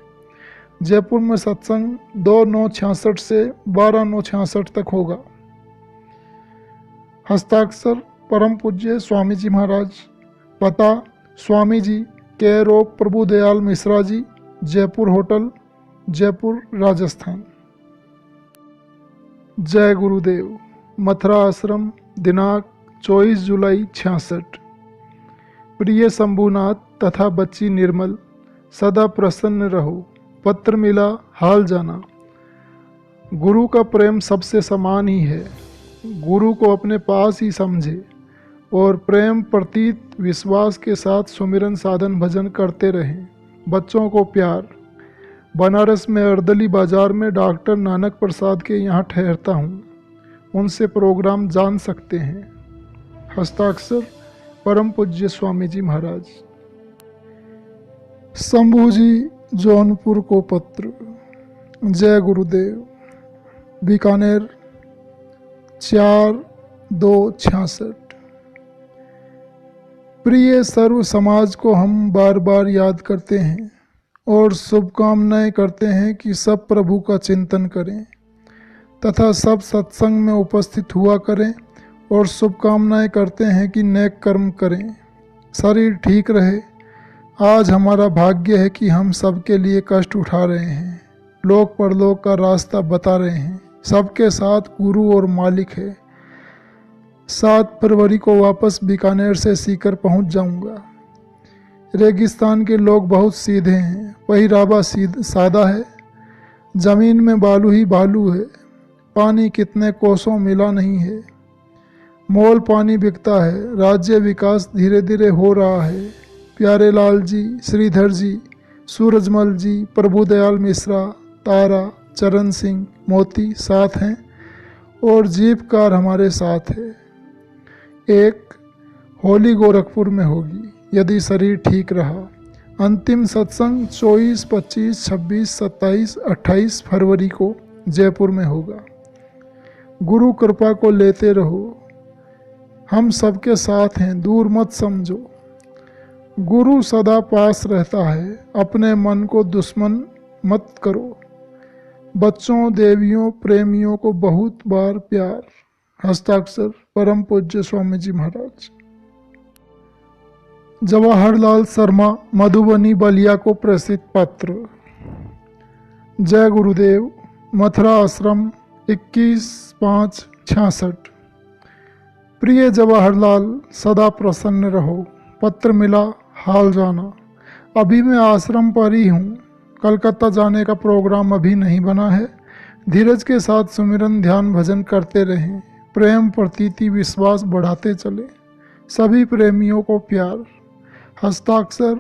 जयपुर में सत्संग 2/9/66 से 12/9/66 तक होगा। हस्ताक्षर परम पूज्य स्वामी जी महाराज। पता Swami ji, care of Prabhu Dayal Mishra ji, Jaipur hotel, Jaipur, Rajasthan. जय गुरुदेव। मथुरा आश्रम, दिनांक 24 जुलाई 66। प्रिय शंभुनाथ तथा बच्ची निर्मल, सदा प्रसन्न रहो। पत्र मिला, हाल जाना। गुरु का प्रेम सबसे समान ही है। गुरु को अपने पास ही समझे और प्रेम प्रतीत विश्वास के साथ सुमिरन साधन भजन करते रहें। बच्चों को प्यार। बनारस में अर्दली बाजार में डॉक्टर नानक प्रसाद के यहाँ ठहरता हूँ। उनसे प्रोग्राम जान सकते हैं। हस्ताक्षर परम पूज्य स्वामी जी महाराज। शंभू जी, जौनपुर को पत्र। जय गुरुदेव। बीकानेर, 4/2/66। प्रिय सर्व समाज को हम बार बार याद करते हैं और शुभकामनाएं करते हैं कि सब प्रभु का चिंतन करें तथा सब सत्संग में उपस्थित हुआ करें और शुभकामनाएं करते हैं कि नेक कर्म करें, शरीर ठीक रहे। आज हमारा भाग्य है कि हम सबके लिए कष्ट उठा रहे हैं, लोक परलोक का रास्ता बता रहे हैं। सबके साथ गुरु और मालिक है। 7 फरवरी को वापस बीकानेर से सीकर पहुंच जाऊंगा। रेगिस्तान के लोग बहुत सीधे हैं, पहिरावा सादा है, जमीन में बालू ही बालू है, पानी कितने कोसों मिला नहीं है, मोल पानी बिकता है, राज्य विकास धीरे धीरे हो रहा है। प्यारे लाल जी, श्रीधर जी, सूरजमल जी, प्रभुदयाल मिश्रा, तारा, चरण सिंह, मोती साथ हैं और जीप कार हमारे साथ है। एक होली गोरखपुर में होगी यदि शरीर ठीक रहा। अंतिम सत्संग 24, 25, 26, 27, 28 फरवरी को जयपुर में होगा। गुरु कृपा को लेते रहो। हम सबके साथ हैं, दूर मत समझो। गुरु सदा पास रहता है। अपने मन को दुश्मन मत करो। बच्चों, देवियों, प्रेमियों को बहुत बार प्यार। हस्ताक्षर परम पूज्य स्वामी जी महाराज। जवाहरलाल शर्मा, मधुबनी, बलिया को प्रेषित पत्र। जय गुरुदेव। मथुरा आश्रम, 21/5/66। प्रिय जवाहरलाल, सदा प्रसन्न रहो। पत्र मिला, हाल जाना। अभी मैं आश्रम पर ही हूँ। कलकत्ता जाने का प्रोग्राम अभी नहीं बना है। धीरज के साथ सुमिरन ध्यान भजन करते रहें। प्रेम प्रतीति विश्वास बढ़ाते चले। सभी प्रेमियों को प्यार। हस्ताक्षर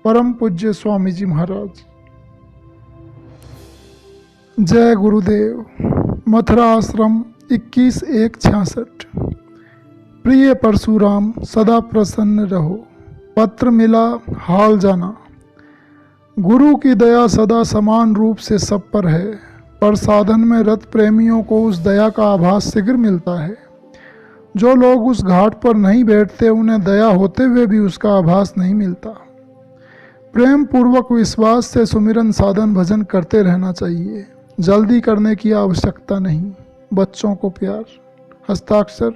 परम पूज्य स्वामी जी महाराज। जय गुरुदेव। मथुरा आश्रम, 21/1/66। प्रिय परशुराम, सदा प्रसन्न रहो। पत्र मिला, हाल जाना। गुरु की दया सदा समान रूप से सब पर है, पर साधन में रत प्रेमियों को उस दया का आभास शीघ्र मिलता है। जो लोग उस घाट पर नहीं बैठते उन्हें दया होते हुए भी उसका आभास नहीं मिलता। प्रेम पूर्वक विश्वास से सुमिरन साधन भजन करते रहना चाहिए। जल्दी करने की आवश्यकता नहीं। बच्चों को प्यार। हस्ताक्षर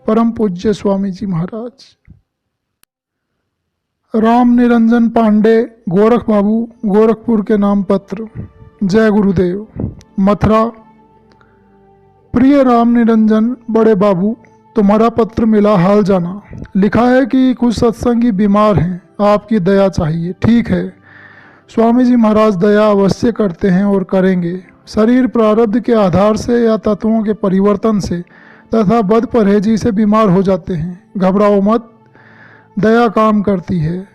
परम पूज्य स्वामी जी महाराज। राम निरंजन पांडे गोरख बाबू, गोरखपुर के नाम पत्र। जय गुरुदेव। मथुरा। प्रिय राम निरंजन बड़े बाबू, तुम्हारा पत्र मिला, हाल जाना। लिखा है कि कुछ सत्संगी बीमार हैं, आपकी दया चाहिए। ठीक है, स्वामी जी महाराज दया अवश्य करते हैं और करेंगे। शरीर प्रारब्ध के आधार से या तत्वों के परिवर्तन से तथा बद परहेजी से बीमार हो जाते हैं। घबराओ मत, दया काम करती है,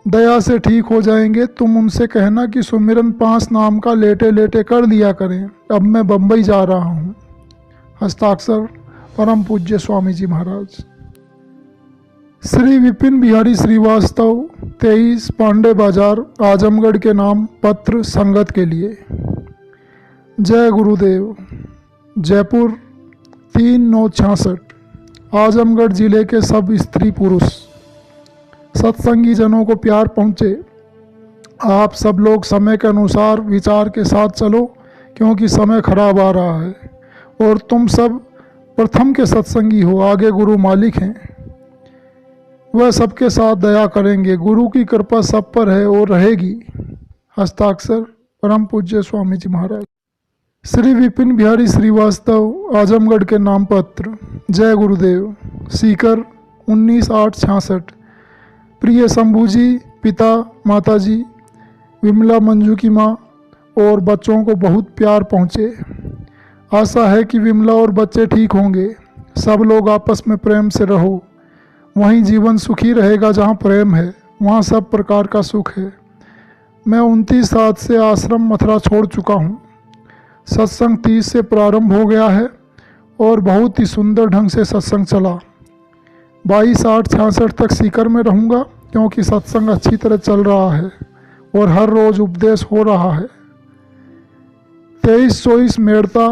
दया से ठीक हो जाएंगे। तुम उनसे कहना कि सुमिरन 5 नाम का लेटे लेटे कर लिया करें। अब मैं बम्बई जा रहा हूँ। हस्ताक्षर परम पूज्य स्वामी जी महाराज। श्री विपिन बिहारी श्रीवास्तव, 23 पांडे बाजार, आजमगढ़ के नाम पत्र, संगत के लिए। जय गुरुदेव। जयपुर 3/9/66। आजमगढ़ जिले के सब स्त्री पुरुष सत्संगी जनों को प्यार पहुँचे। आप सब लोग समय के अनुसार विचार के साथ चलो, क्योंकि समय खराब आ रहा है और तुम सब प्रथम के सत्संगी हो। आगे गुरु मालिक हैं, वह सबके साथ दया करेंगे। गुरु की कृपा सब पर है और रहेगी। हस्ताक्षर परम पूज्य स्वामी जी महाराज। श्री विपिन बिहारी श्रीवास्तव, आजमगढ़ के नाम पत्र। जय गुरुदेव। सीकर 19/8/66। प्रिय शंभू जी, पिता माता जी, विमला मंजू की माँ और बच्चों को बहुत प्यार पहुँचे। आशा है कि विमला और बच्चे ठीक होंगे। सब लोग आपस में प्रेम से रहो। वहीं जीवन सुखी रहेगा। जहाँ प्रेम है वहाँ सब प्रकार का सुख है। मैं 29/7 से आश्रम मथुरा छोड़ चुका हूँ। सत्संग 30 से प्रारंभ हो गया है और बहुत ही सुंदर ढंग से सत्संग चला। 22/8/66 तक सीकर में रहूँगा, क्योंकि सत्संग अच्छी तरह चल रहा है और हर रोज़ उपदेश हो रहा है। 23-24 मेड़ता,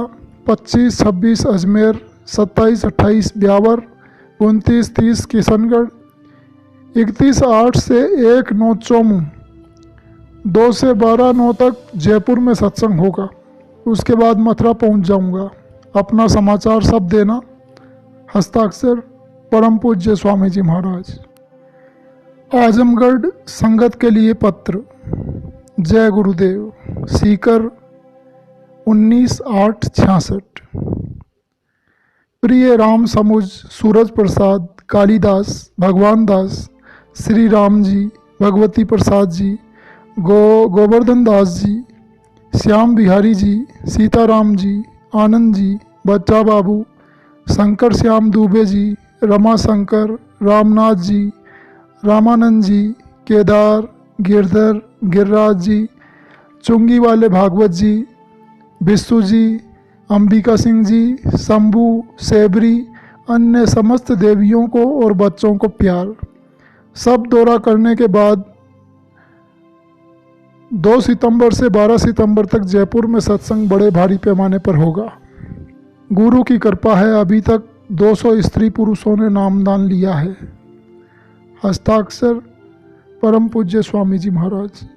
25-26 अजमेर, 27-28 ब्यावर, 29-30 किशनगढ़, 31/8 से 1/9 चौमू, 2 से 12/9 तक जयपुर में सत्संग होगा। उसके बाद मथुरा पहुंच जाऊंगा। अपना समाचार सब देना। हस्ताक्षर परम पूज्य स्वामी जी महाराज। आजमगढ़ संगत के लिए पत्र। जय गुरुदेव। सीकर 19/8/66। प्रिय राम समुज, सूरज प्रसाद, कालीदास, भगवान दास, श्री राम जी, भगवती प्रसाद जी, गोवर्धन दास जी, श्याम बिहारी जी, सीताराम जी, आनंद जी, बच्चा बाबू, शंकर श्याम दुबे जी, रमा शंकर, रामनाथ जी, रामानंद जी, केदार, गिरधर, गिरिराज जी, चुंगी वाले भागवत जी, विष्णु जी, अंबिका सिंह जी, शंभू, सेबरी, अन्य समस्त देवियों को और बच्चों को प्यार। सब दौरा करने के बाद 2 सितंबर से 12 सितंबर तक जयपुर में सत्संग बड़े भारी पैमाने पर होगा। गुरु की कृपा है, अभी तक 200 स्त्री पुरुषों ने नामदान लिया है। हस्ताक्षर परम पूज्य स्वामी जी महाराज।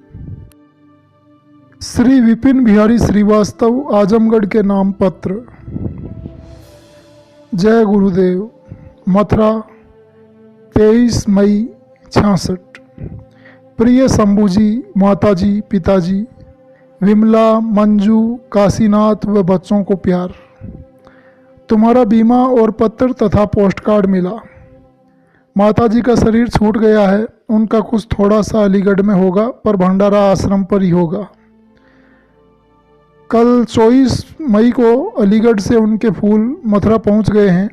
श्री विपिन बिहारी श्रीवास्तव, आजमगढ़ के नाम पत्र। जय गुरुदेव। मथुरा 23 मई 66। प्रिय शंभू जी, माता जी, पिताजी, विमला, मंजू, काशीनाथ व बच्चों को प्यार। तुम्हारा बीमा और पत्र तथा पोस्ट कार्ड मिला। माता जी का शरीर छूट गया है। उनका कुछ थोड़ा सा अलीगढ़ में होगा, पर भंडारा आश्रम पर ही होगा। कल 24 मई को अलीगढ़ से उनके फूल मथुरा पहुंच गए हैं।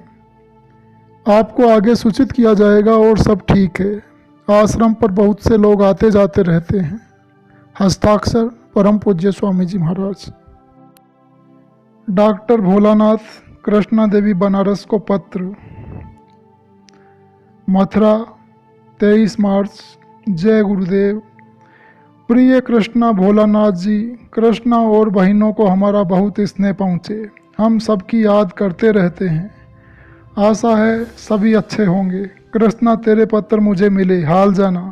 आपको आगे सूचित किया जाएगा और सब ठीक है। आश्रम पर बहुत से लोग आते जाते रहते हैं। हस्ताक्षर परम पूज्य स्वामी जी महाराज। डॉक्टर भोलानाथ, कृष्णा देवी, बनारस को पत्र। मथुरा 23 मार्च। जय गुरुदेव। प्रिय कृष्णा भोलानाथ जी, कृष्णा और बहनों को हमारा बहुत स्नेह पहुँचे। हम सबकी याद करते रहते हैं। आशा है सभी अच्छे होंगे। कृष्णा, तेरे पत्र मुझे मिले, हाल जाना।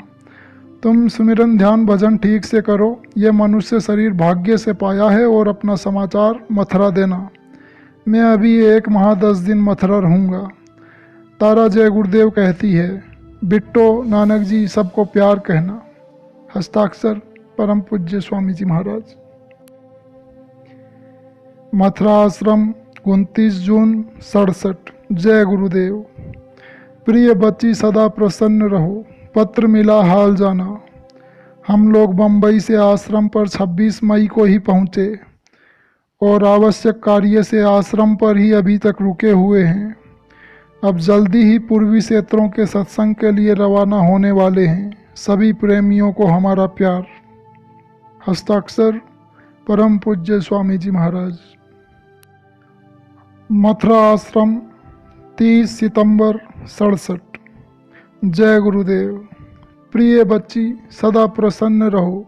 तुम सुमिरन ध्यान भजन ठीक से करो। ये मनुष्य शरीर भाग्य से पाया है और अपना समाचार मथुरा देना। मैं अभी 1 माह 10 दिन मथुरा रहूँगा। तारा जय गुरुदेव कहती है, बिट्टो नानक जी सबको प्यार कहना। हस्ताक्षर परम पूज्य स्वामी जी महाराज। मथुरा आश्रम 29 जून 67। जय गुरुदेव। प्रिय बच्ची सदा प्रसन्न रहो, पत्र मिला हाल जाना। हम लोग बम्बई से आश्रम पर 26 मई को ही पहुँचे और आवश्यक कार्य से आश्रम पर ही अभी तक रुके हुए हैं। अब जल्दी ही पूर्वी क्षेत्रों के सत्संग के लिए रवाना होने वाले हैं। सभी प्रेमियों को हमारा प्यार। हस्ताक्षर परम पूज्य स्वामी जी महाराज। मथुरा आश्रम 30 सितंबर 67। जय गुरुदेव। प्रिय बच्ची सदा प्रसन्न रहो,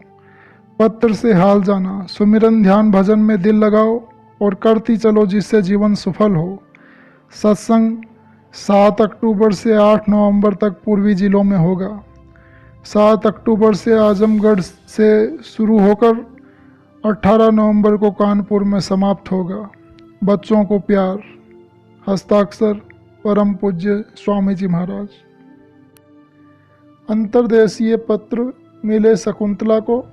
पत्र से हाल जाना। सुमिरन ध्यान भजन में दिल लगाओ और करती चलो जिससे जीवन सफल हो। सत्संग 7 अक्टूबर से 8 नवंबर तक पूर्वी जिलों में होगा। 7 अक्टूबर से आजमगढ़ से शुरू होकर 18 नवंबर को कानपुर में समाप्त होगा। बच्चों को प्यार। हस्ताक्षर परम पूज्य स्वामी जी महाराज। अंतर्देशीय पत्र मिले शकुंतला को।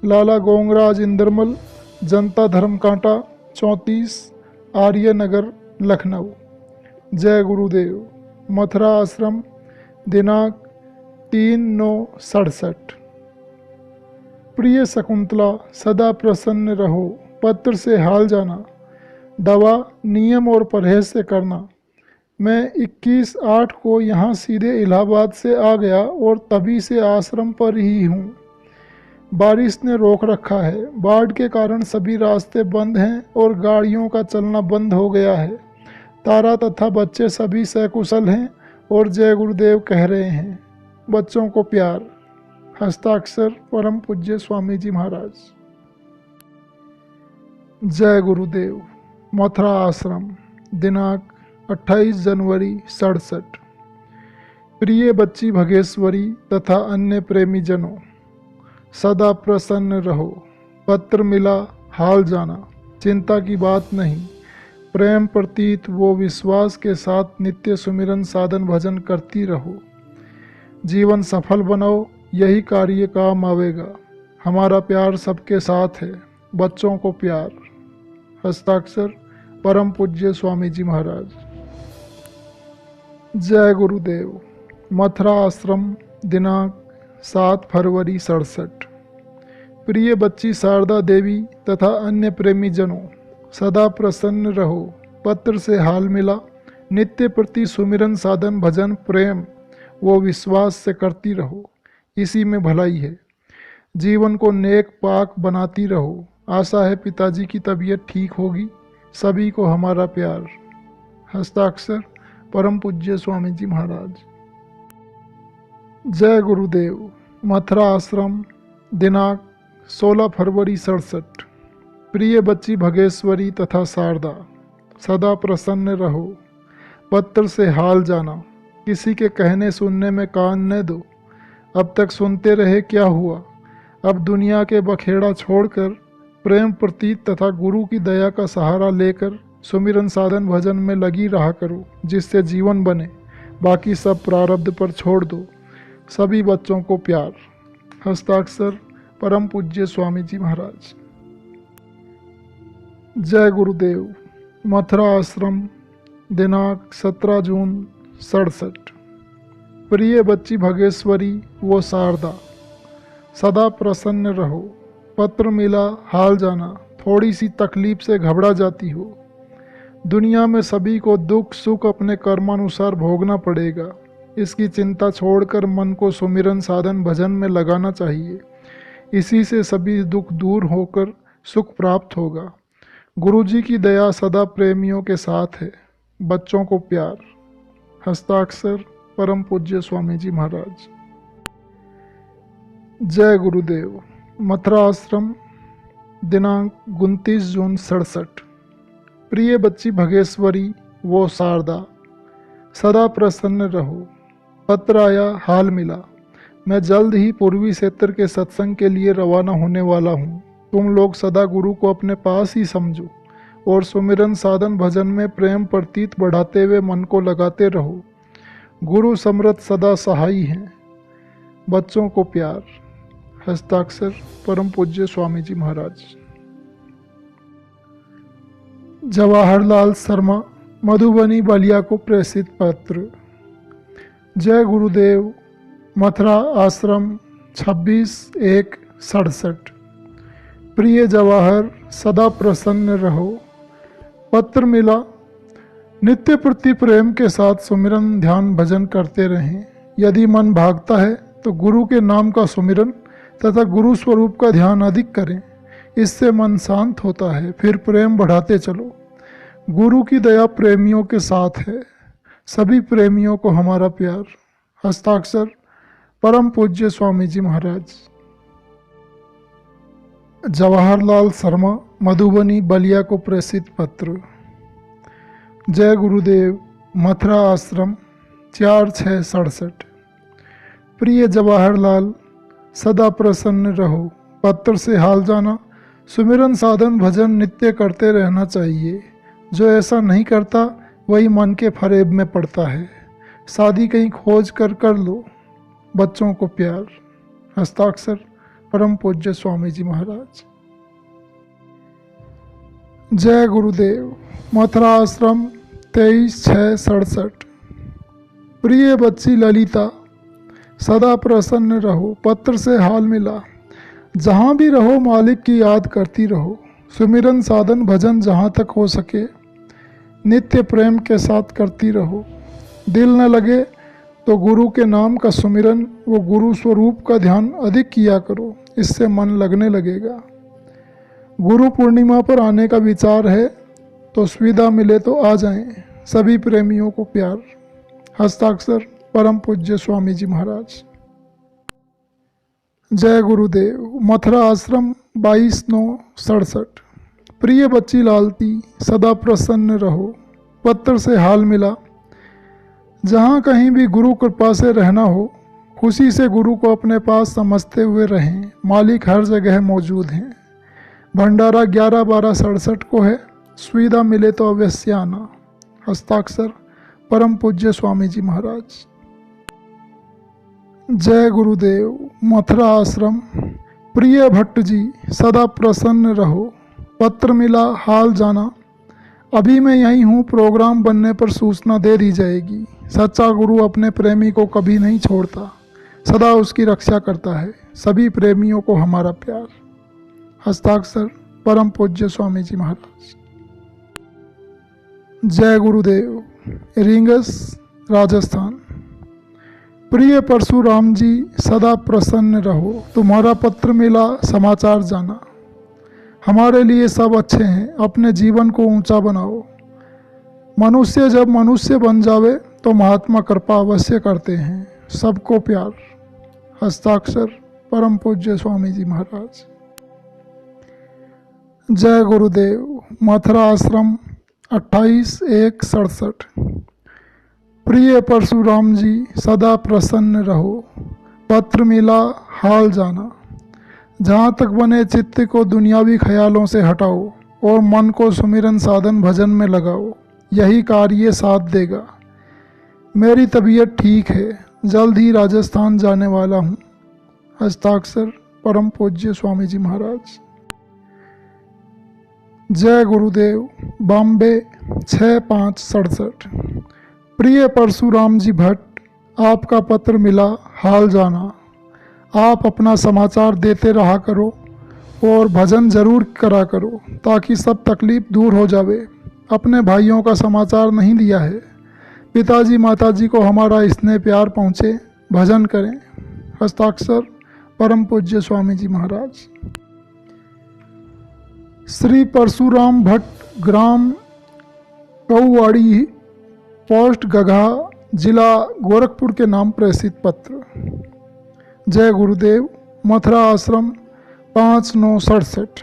लाला गोंगराज इंद्रमल, जनता धर्म कांटा 34, आर्य नगर, लखनऊ। जय गुरुदेव। मथुरा आश्रम दिनांक 3/9/67। प्रिय शकुंतला सदा प्रसन्न रहो, पत्र से हाल जाना। दवा नियम और परहेज से करना। मैं 21/8 को यहाँ सीधे इलाहाबाद से आ गया और तभी से आश्रम पर ही हूँ। बारिश ने रोक रखा है। बाढ़ के कारण सभी रास्ते बंद हैं और गाड़ियों का चलना बंद हो गया है। तारा तथा बच्चे सभी सकुशल हैं और जय गुरुदेव कह रहे हैं। बच्चों को प्यार। हस्ताक्षर परम पूज्य स्वामी जी महाराज। जय गुरुदेव। मथुरा आश्रम दिनांक 28 जनवरी 67। प्रिय बच्ची भगेश्वरी तथा अन्य प्रेमी जनों, सदा प्रसन्न रहो, पत्र मिला हाल जाना। चिंता की बात नहीं। प्रेम प्रतीत वो विश्वास के साथ नित्य सुमिरन साधन भजन करती रहो। जीवन सफल बनाओ, यही कार्य काम आवेगा। हमारा प्यार सबके साथ है। बच्चों को प्यार। हस्ताक्षर परम पूज्य स्वामी जी महाराज। जय गुरुदेव। मथुरा आश्रम दिनांक 7 फरवरी 67। प्रिय बच्ची शारदा देवी तथा अन्य प्रेमी जनों, सदा प्रसन्न रहो, पत्र से हाल मिला। नित्य प्रति सुमिरन साधन भजन प्रेम वो विश्वास से करती रहो, इसी में भलाई है। जीवन को नेक पाक बनाती रहो। आशा है पिताजी की तबीयत ठीक होगी। सभी को हमारा प्यार। हस्ताक्षर परम पूज्य स्वामी जी महाराज। जय गुरुदेव। मथुरा आश्रम दिनांक 16 फरवरी 67। प्रिय बच्ची भगेश्वरी तथा शारदा, सदा प्रसन्न रहो, पत्र से हाल जाना। किसी के कहने सुनने में कान न दो। अब तक सुनते रहे क्या हुआ। अब दुनिया के बखेड़ा छोड़कर प्रेम प्रतीत तथा गुरु की दया का सहारा लेकर सुमिरन साधन भजन में लगी रहा करो, जिससे जीवन बने। बाकी सब प्रारब्ध पर छोड़ दो। सभी बच्चों को प्यार। हस्ताक्षर परम पूज्य स्वामी जी महाराज। जय गुरुदेव। मथुरा आश्रम दिनांक 17 जून 67। प्रिय बच्ची भगेश्वरी वो शारदा, सदा प्रसन्न रहो, पत्र मिला हाल जाना। थोड़ी सी तकलीफ से घबरा जाती हो। दुनिया में सभी को दुख सुख अपने कर्मानुसार भोगना पड़ेगा। इसकी चिंता छोड़कर मन को सुमिरन साधन भजन में लगाना चाहिए। इसी से सभी दुख दूर होकर सुख प्राप्त होगा। गुरुजी की दया सदा प्रेमियों के साथ है। बच्चों को प्यार। हस्ताक्षर परम पूज्य स्वामी जी महाराज। जय गुरुदेव। मथुरा आश्रम दिनांक 29 जून 67। प्रिय बच्ची भगेश्वरी वो शारदा, सदा प्रसन्न रहो, पत्र आया हाल मिला। मैं जल्द ही पूर्वी क्षेत्र के सत्संग के लिए रवाना होने वाला हूँ। तुम लोग सदा गुरु को अपने पास ही समझो और सुमिरन साधन भजन में प्रेम प्रतीत बढ़ाते हुए मन को लगाते रहो। गुरु समृत सदा सहाई हैं, बच्चों को प्यार। हस्ताक्षर परम पूज्य स्वामी जी महाराज। जवाहरलाल शर्मा, मधुबनी बलिया को प्रेषित पत्र। जय गुरुदेव, मथुरा आश्रम 26/1/67। प्रिय जवाहर, सदा प्रसन्न रहो। पत्र मिला। नित्य प्रति प्रेम के साथ सुमिरन ध्यान भजन करते रहें। यदि मन भागता है तो गुरु के नाम का सुमिरन तथा गुरु स्वरूप का ध्यान अधिक करें। इससे मन शांत होता है। फिर प्रेम बढ़ाते चलो। गुरु की दया प्रेमियों के साथ है। सभी प्रेमियों को हमारा प्यार। हस्ताक्षर परम पूज्य स्वामी जी महाराज। जवाहरलाल शर्मा, मधुबनी बलिया को प्रेषित पत्र। जय गुरुदेव, मथुरा आश्रम 4/6/67। प्रिय जवाहरलाल, सदा प्रसन्न रहो। पत्र से हाल जाना। सुमिरन साधन भजन नित्य करते रहना चाहिए। जो ऐसा नहीं करता वही मन के फरेब में पड़ता है। शादी कहीं खोज कर लो। बच्चों को प्यार। हस्ताक्षर परम पूज्य स्वामी जी महाराज। जय गुरुदेव, मथुरा आश्रम 23/6/67। प्रिय बच्ची ललिता, सदा प्रसन्न रहो। पत्र से हाल मिला। जहाँ भी रहो मालिक की याद करती रहो। सुमिरन साधन भजन जहाँ तक हो सके नित्य प्रेम के साथ करती रहो। दिल न लगे तो गुरु के नाम का सुमिरन वो गुरु स्वरूप का ध्यान अधिक किया करो। इससे मन लगने लगेगा। गुरु पूर्णिमा पर आने का विचार है तो सुविधा मिले तो आ जाएं। सभी प्रेमियों को प्यार। हस्ताक्षर परम पूज्य स्वामी जी महाराज। जय गुरुदेव, मथुरा आश्रम 22/9/67। प्रिय बच्ची लालती, सदा प्रसन्न रहो। पत्र से हाल मिला। जहाँ कहीं भी गुरु कृपा से रहना हो, खुशी से गुरु को अपने पास समझते हुए रहें। मालिक हर जगह मौजूद हैं। भंडारा 11/12/67 को है। सुविधा मिले तो अवश्य आना। हस्ताक्षर परम पूज्य स्वामी जी महाराज। जय गुरुदेव, मथुरा आश्रम। प्रिय भट्ट जी, सदा प्रसन्न रहो। पत्र मिला, हाल जाना। अभी मैं यहीं हूँ। प्रोग्राम बनने पर सूचना दे दी जाएगी। सच्चा गुरु अपने प्रेमी को कभी नहीं छोड़ता, सदा उसकी रक्षा करता है। सभी प्रेमियों को हमारा प्यार। हस्ताक्षर परम पूज्य स्वामी जी महाराज। जय गुरुदेव, रींगस राजस्थान। प्रिय परशुराम जी, सदा प्रसन्न रहो। तुम्हारा पत्र मिला, समाचार जाना। हमारे लिए सब अच्छे हैं। अपने जीवन को ऊंचा बनाओ। मनुष्य जब मनुष्य बन जावे तो महात्मा कृपा अवश्य करते हैं। सबको प्यार। हस्ताक्षर परम पूज्य स्वामी जी महाराज। जय गुरुदेव, मथुरा आश्रम 28/1/67। प्रिय परशुराम जी, सदा प्रसन्न रहो। पत्र मिला, हाल जाना। जहाँ तक बने चित्त को दुनियावी ख्यालों से हटाओ और मन को सुमिरन साधन भजन में लगाओ। यही कार्य साथ देगा। मेरी तबीयत ठीक है। जल्द ही राजस्थान जाने वाला हूँ। हस्ताक्षर परम पूज्य स्वामी जी महाराज। जय गुरुदेव, बॉम्बे 6/5/67। प्रिय परशुराम जी भट्ट, आपका पत्र मिला, हाल जाना। आप अपना समाचार देते रहा करो और भजन जरूर करा करो ताकि सब तकलीफ दूर हो जावे। अपने भाइयों का समाचार नहीं दिया है। पिताजी माताजी को हमारा स्नेह प्यार पहुँचे। भजन करें। हस्ताक्षर परम पूज्य स्वामी जी महाराज। श्री परशुराम भट्ट, ग्राम कौवाड़ी, पोस्ट गघा, जिला गोरखपुर के नाम प्रेषित पत्र। जय गुरुदेव, मथुरा आश्रम 5/9/67।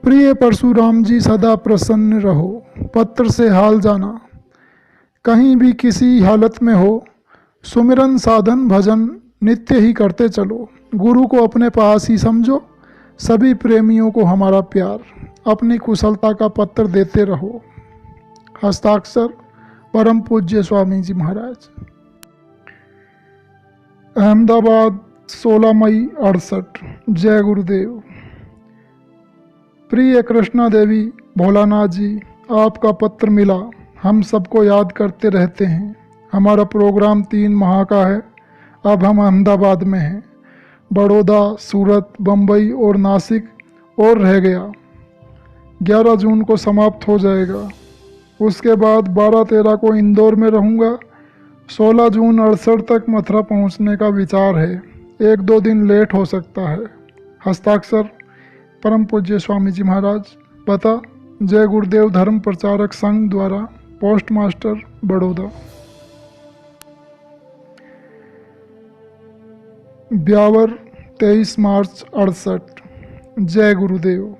प्रिय परशुराम जी, सदा प्रसन्न रहो। पत्र से हाल जाना। कहीं भी किसी हालत में हो, सुमिरन साधन भजन नित्य ही करते चलो। गुरु को अपने पास ही समझो। सभी प्रेमियों को हमारा प्यार। अपनी कुशलता का पत्र देते रहो। हस्ताक्षर परम पूज्य स्वामी जी महाराज। अहमदाबाद 16 मई 68। जय गुरुदेव। प्रिय कृष्णा देवी, भोलानाथ जी, आपका पत्र मिला। हम सबको याद करते रहते हैं। हमारा प्रोग्राम 3 माह का है। अब हम अहमदाबाद में हैं। बड़ौदा, सूरत, बम्बई और नासिक और रह गया। 11 जून को समाप्त हो जाएगा। उसके बाद 12-13 को इंदौर में रहूँगा। 16 जून 68 तक मथुरा पहुँचने का विचार है। 1-2 दिन लेट हो सकता है। हस्ताक्षर परम पूज्य स्वामी जी महाराज। पता जय गुरुदेव धर्म प्रचारक संघ द्वारा, पोस्ट मास्टर, बड़ौदा। ब्यावर 23 मार्च 68। जय गुरुदेव।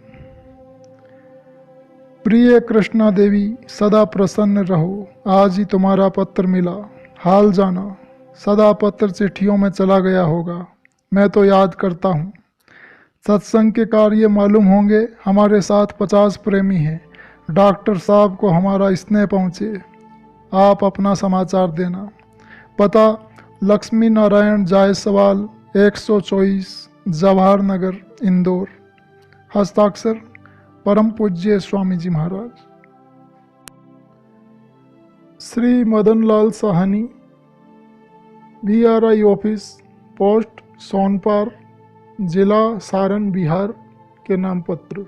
प्रिय कृष्णा देवी, सदा प्रसन्न रहो। आज ही तुम्हारा पत्र मिला। हाल जाना। सदा पत्र चिट्ठियों में चला गया होगा। मैं तो याद करता हूँ। सत्संग के कार्य मालूम होंगे। हमारे साथ 50 प्रेमी हैं। डॉक्टर साहब को हमारा स्नेह पहुँचे। आप अपना समाचार देना। पता लक्ष्मी नारायण जायसवाल 124, जवाहर नगर, इंदौर। हस्ताक्षर परम पूज्य स्वामी जी महाराज। Shri Madan Lal Sahni, VRI office, post सोनपार, जिला सारण, बिहार के नाम पत्र।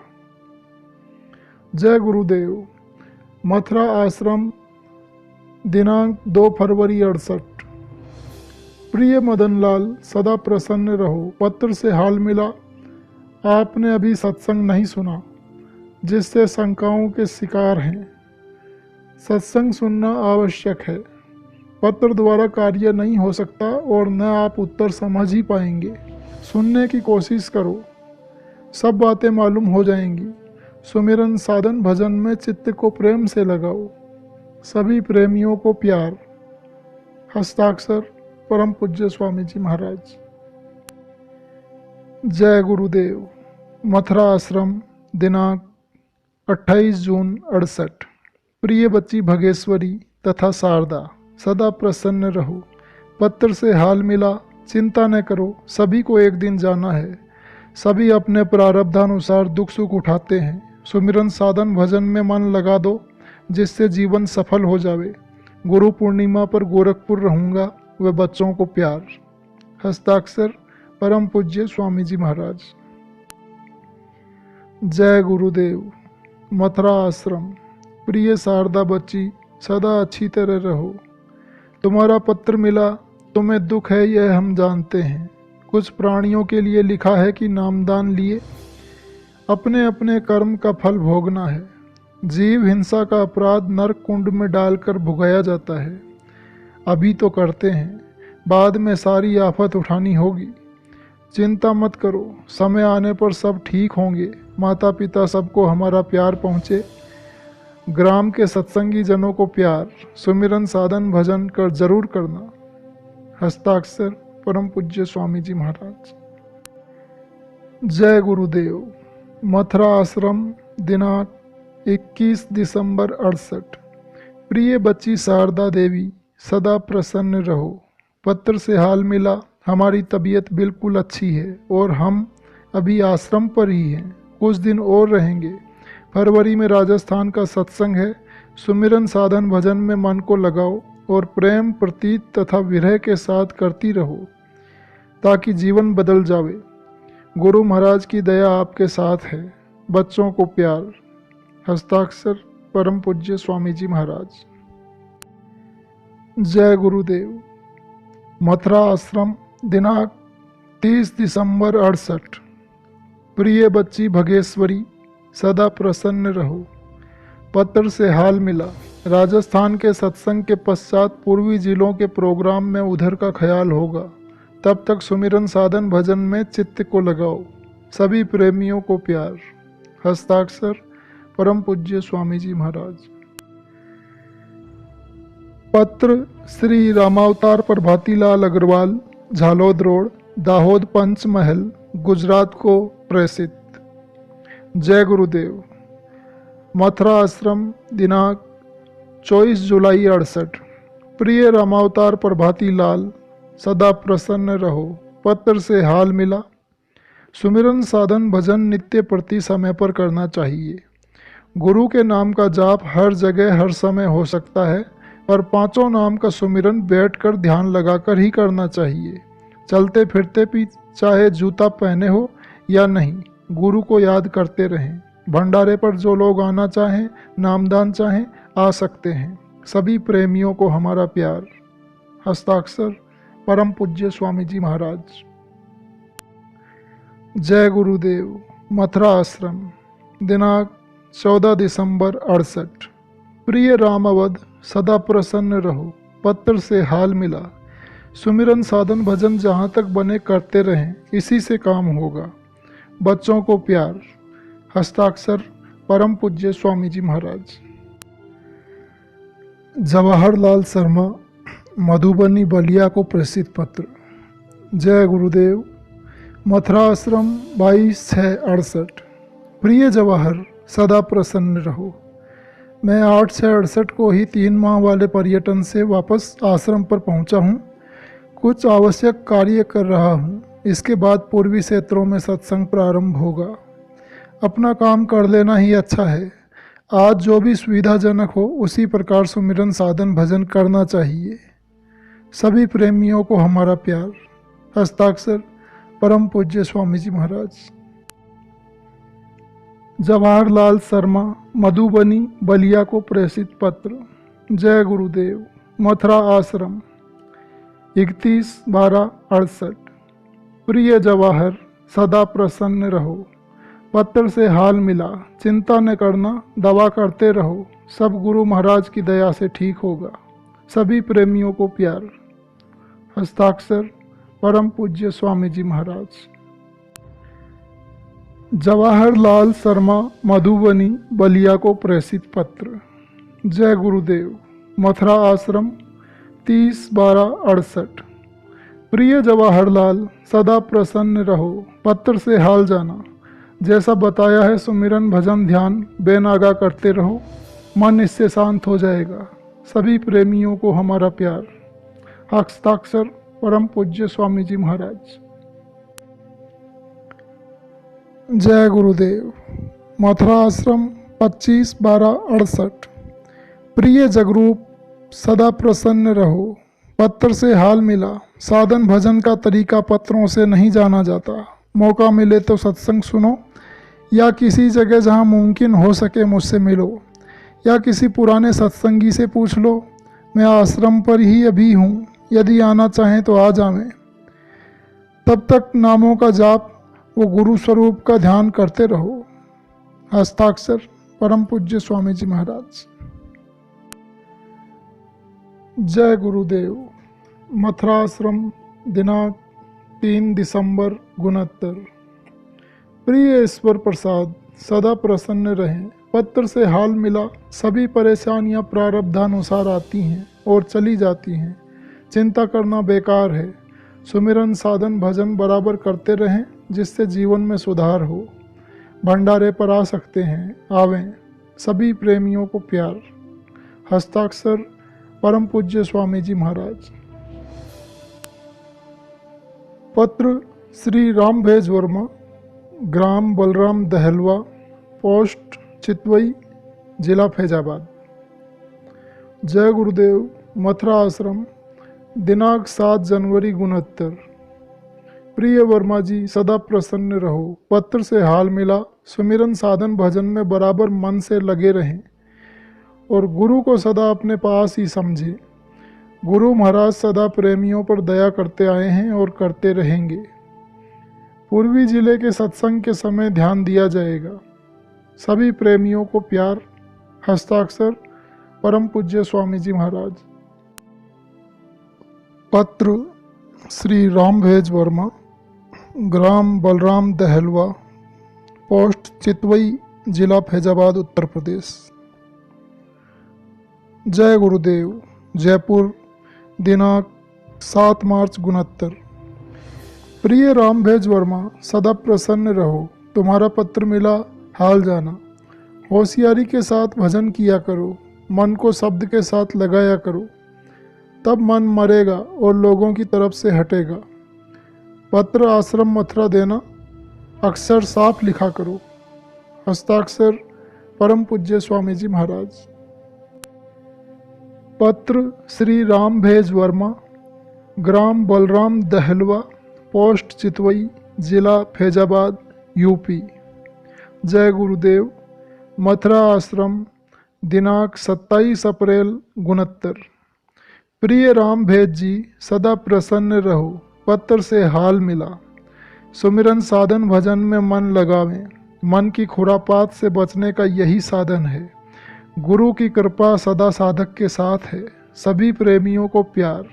जय गुरुदेव। मथुरा आश्रम, दिनांक 2 फरवरी 68। प्रिय मदनलाल, सदा प्रसन्न रहो। पत्र से हाल मिला। आपने अभी सत्संग नहीं सुना, जिससे शंकाओं के शिकार हैं। सत्संग सुनना आवश्यक है। पत्र द्वारा कार्य नहीं हो सकता और न आप उत्तर समझ ही पाएंगे। सुनने की कोशिश करो, सब बातें मालूम हो जाएंगी। सुमिरन साधन भजन में चित्त को प्रेम से लगाओ। सभी प्रेमियों को प्यार। हस्ताक्षर परम पूज्य स्वामी जी महाराज। जय गुरुदेव। मथुरा आश्रम, दिनांक 28 जून 68। प्रिय बच्ची भगेश्वरी तथा शारदा, सदा प्रसन्न रहो। पत्र से हाल मिला। चिंता न करो, सभी को एक दिन जाना है। सभी अपने प्रारब्धानुसार दुख सुख उठाते हैं। सुमिरन साधन भजन में मन लगा दो, जिससे जीवन सफल हो जावे। गुरु पूर्णिमा पर गोरखपुर रहूँगा। व बच्चों को प्यार। हस्ताक्षर परम पूज्य स्वामी जी महाराज। जय गुरुदेव। मथुरा आश्रम, प्रिय शारदा बच्ची, सदा अच्छी तरह रहो। तुम्हारा पत्र मिला। तुम्हें दुख है, यह हम जानते हैं। कुछ प्राणियों के लिए लिखा है कि नामदान लिए अपने अपने कर्म का फल भोगना है। जीव हिंसा का अपराध नरक कुंड में डालकर भुगाया जाता है। अभी तो करते हैं, बाद में सारी आफत उठानी होगी। चिंता मत करो, समय आने पर सब ठीक होंगे। माता पिता सबको हमारा प्यार पहुँचे। ग्राम के सत्संगी जनों को प्यार। सुमिरन साधन भजन कर जरूर करना। हस्ताक्षर परम पूज्य स्वामी जी महाराज। जय गुरुदेव। मथुरा आश्रम, दिनांक 21 दिसंबर 68। प्रिय बच्ची शारदा देवी, सदा प्रसन्न रहो। पत्र से हाल मिला। हमारी तबीयत बिल्कुल अच्छी है और हम अभी आश्रम पर ही हैं। कुछ दिन और रहेंगे। फरवरी में राजस्थान का सत्संग है। सुमिरन साधन भजन में मन को लगाओ और प्रेम, प्रतीत तथा विरह के साथ करती रहो, ताकि जीवन बदल जावे। गुरु महाराज की दया आपके साथ है। बच्चों को प्यार। हस्ताक्षर परम पूज्य स्वामी जी महाराज। जय गुरुदेव। मथुरा आश्रम, दिनांक 30 दिसंबर 68। प्रिय बच्ची भगेश्वरी, सदा प्रसन्न रहो। पत्र से हाल मिला। राजस्थान के सत्संग के पश्चात पूर्वी जिलों के प्रोग्राम में उधर का ख्याल होगा। तब तक सुमिरन साधन भजन में चित्त को लगाओ। सभी प्रेमियों को प्यार। हस्ताक्षर परम पूज्य स्वामी जी महाराज। पत्र श्री रामावतार प्रभातीलाल अग्रवाल, झालोद रोड, दाहोद पंचमहल, गुजरात को प्रेषित। जय गुरुदेव। मथुरा आश्रम, दिनांक 24 जुलाई 68। प्रिय रामावतार प्रभाती लाल, सदा प्रसन्न रहो, पत्र से हाल मिला। सुमिरन साधन भजन नित्य प्रति समय पर करना चाहिए। गुरु के नाम का जाप हर जगह हर समय हो सकता है, पर पांचों नाम का सुमिरन बैठकर ध्यान लगाकर ही करना चाहिए। चलते फिरते भी चाहे जूता पहने हो या नहीं, गुरु को याद करते रहें। भंडारे पर जो लोग आना चाहें, नामदान चाहें, आ सकते हैं। सभी प्रेमियों को हमारा प्यार। हस्ताक्षर परम पूज्य स्वामी जी महाराज। जय गुरुदेव। मथुरा आश्रम, दिनांक 14 दिसंबर 68। प्रिय राम अवध, सदा प्रसन्न रहो, पत्र से हाल मिला। सुमिरन साधन भजन जहाँ तक बने करते रहें, इसी से काम होगा। बच्चों को प्यार। हस्ताक्षर परम पूज्य स्वामी जी महाराज। जवाहरलाल शर्मा, मधुबनी बलिया को प्रेषित पत्र। जय गुरुदेव। मथुरा आश्रम 22/6/68। प्रिय जवाहर, सदा प्रसन्न रहो। मैं 8/6/68 को ही 3 माह वाले पर्यटन से वापस आश्रम पर पहुंचा हूं। कुछ आवश्यक कार्य कर रहा हूं। इसके बाद पूर्वी क्षेत्रों में सत्संग प्रारंभ होगा। अपना काम कर लेना ही अच्छा है। आज जो भी सुविधाजनक हो उसी प्रकार सुमिरन साधन भजन करना चाहिए। सभी प्रेमियों को हमारा प्यार। हस्ताक्षर परम पूज्य स्वामी जी महाराज। जवाहरलाल शर्मा, मधुबनी बलिया को प्रेषित पत्र। जय गुरुदेव। मथुरा आश्रम 31/12/68। प्रिय जवाहर, सदा प्रसन्न रहो, पत्र से हाल मिला। चिंता न करना, दवा करते रहो, सब गुरु महाराज की दया से ठीक होगा। सभी प्रेमियों को प्यार। हस्ताक्षर परम पूज्य स्वामी जी महाराज। जवाहरलाल शर्मा, मधुबनी बलिया को प्रेषित पत्र। जय गुरुदेव। मथुरा आश्रम 30/12/68। प्रिय जवाहरलाल, सदा प्रसन्न रहो, पत्र से हाल जाना। जैसा बताया है सुमिरन भजन ध्यान बेनागा करते रहो, मन इससे शांत हो जाएगा। सभी प्रेमियों को हमारा प्यार। हस्ताक्षर परम पूज्य स्वामी जी महाराज। जय गुरुदेव। मथुरा आश्रम 25/12/68। प्रिय जगरूप, सदा प्रसन्न रहो, पत्र से हाल मिला। साधन भजन का तरीका पत्रों से नहीं जाना जाता। मौका मिले तो सत्संग सुनो, या किसी जगह जहाँ मुमकिन हो सके मुझसे मिलो, या किसी पुराने सत्संगी से पूछ लो। मैं आश्रम पर ही अभी हूँ, यदि आना चाहें तो आ जावें। तब तक नामों का जाप वो गुरु स्वरूप का ध्यान करते रहो। हस्ताक्षर परम पूज्य स्वामी जी महाराज। जय गुरुदेव। मथुरा आश्रम दिनांक 3 दिसंबर 69। प्रिय ईश्वर प्रसाद, सदा प्रसन्न रहें, पत्र से हाल मिला। सभी परेशानियां प्रारब्धानुसार आती हैं और चली जाती हैं। चिंता करना बेकार है। सुमिरन साधन भजन बराबर करते रहें, जिससे जीवन में सुधार हो। भंडारे पर आ सकते हैं, आवें। सभी प्रेमियों को प्यार। हस्ताक्षर परम पूज्य स्वामी जी महाराज। पत्र श्री रामभेज वर्मा, ग्राम बलराम दहलवा, पोस्ट चितवई, जिला फैजाबाद। जय गुरुदेव। मथुरा आश्रम दिनांक 7 जनवरी 69। प्रिय वर्मा जी, सदा प्रसन्न रहो, पत्र से हाल मिला। सुमिरन साधन भजन में बराबर मन से लगे रहें और गुरु को सदा अपने पास ही समझें। गुरु महाराज सदा प्रेमियों पर दया करते आए हैं और करते रहेंगे। पूर्वी जिले के सत्संग के समय ध्यान दिया जाएगा। सभी प्रेमियों को प्यार। हस्ताक्षर परम पूज्य स्वामी जी महाराज। पत्र श्री रामभेज वर्मा, ग्राम बलराम दहलवा, पोस्ट चितवई, जिला फैजाबाद, उत्तर प्रदेश। जय गुरुदेव। जयपुर दिनांक 7 मार्च 69। प्रिय रामभेज वर्मा, सदा प्रसन्न रहो, तुम्हारा पत्र मिला, हाल जाना। होशियारी के साथ भजन किया करो, मन को शब्द के साथ लगाया करो, तब मन मरेगा और लोगों की तरफ से हटेगा। पत्र आश्रम मथुरा देना अक्षर साफ लिखा करो। हस्ताक्षर परम पूज्य स्वामी जी महाराज। पत्र श्री राम भेज वर्मा, ग्राम बलराम दहलवा, पोस्ट चितवई, जिला फैजाबाद, यूपी। जय गुरुदेव। मथुरा आश्रम, दिनांक 27 अप्रैल 69। प्रिय राम भेद जी, सदा प्रसन्न रहो। पत्र से हाल मिला। सुमिरन साधन भजन में मन लगावें। मन की खुरापात से बचने का यही साधन है। गुरु की कृपा सदा साधक के साथ है। सभी प्रेमियों को प्यार।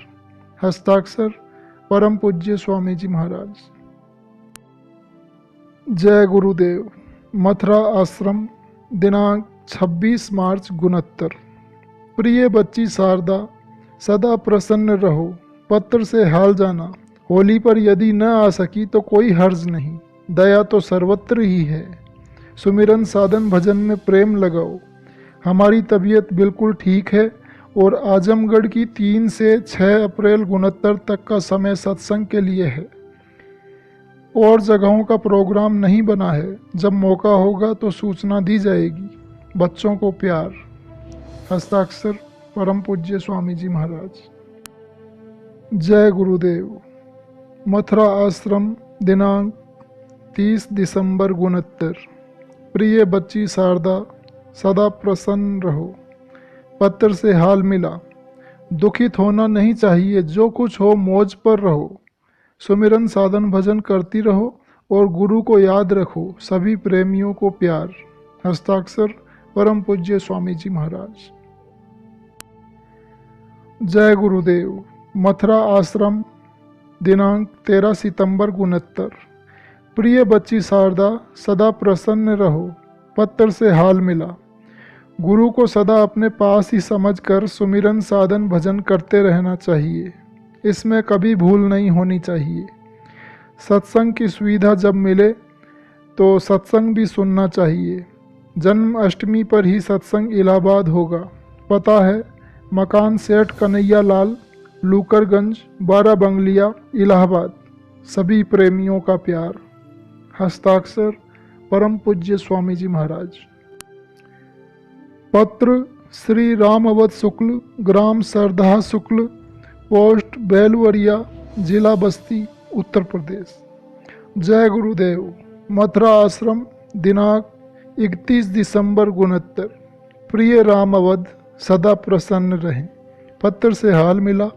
हस्ताक्षर परम पूज्य स्वामी जी महाराज। जय गुरुदेव। मथुरा आश्रम, दिनांक 26 मार्च 69। प्रिय बच्ची शारदा, सदा प्रसन्न रहो। पत्र से हाल जाना। होली पर यदि न आ सकी तो कोई हर्ज नहीं, दया तो सर्वत्र ही है। सुमिरन साधन भजन में प्रेम लगाओ। हमारी तबीयत बिल्कुल ठीक है और आजमगढ़ की 3 से 6 अप्रैल 69 तक का समय सत्संग के लिए है। और जगहों का प्रोग्राम नहीं बना है। जब मौका होगा तो सूचना दी जाएगी। बच्चों को प्यार। हस्ताक्षर परम पूज्य स्वामी जी महाराज। जय गुरुदेव। मथुरा आश्रम, दिनांक 30 दिसंबर 69। प्रिय बच्ची शारदा, सदा प्रसन्न रहो। पत्र से हाल मिला। दुखित होना नहीं चाहिए। जो कुछ हो मौज पर रहो। सुमिरन साधन भजन करती रहो और गुरु को याद रखो। सभी प्रेमियों को प्यार। हस्ताक्षर परम पूज्य स्वामी जी महाराज। जय गुरुदेव। मथुरा आश्रम, दिनांक 13 सितंबर 69। प्रिय बच्ची शारदा, सदा प्रसन्न रहो। पत्र से हाल मिला। गुरु को सदा अपने पास ही समझकर सुमिरन साधन भजन करते रहना चाहिए। इसमें कभी भूल नहीं होनी चाहिए। सत्संग की सुविधा जब मिले तो सत्संग भी सुनना चाहिए। जन्म अष्टमी पर ही सत्संग इलाहाबाद होगा। पता है मकान सेठ कन्हैया लाल, लूकरगंज, 12 बंगलिया, इलाहाबाद। सभी प्रेमियों का प्यार। हस्ताक्षर परम पूज्य स्वामी जी महाराज। पत्र श्री रामवत शुक्ल, ग्राम सरदाह शुक्ल, पोस्ट बेलवरिया, जिला बस्ती, उत्तर प्रदेश। जय गुरुदेव। मथुरा आश्रम, दिनांक 31 दिसंबर 69। प्रिय राम अवध, सदा प्रसन्न रहें। पत्र से हाल मिला।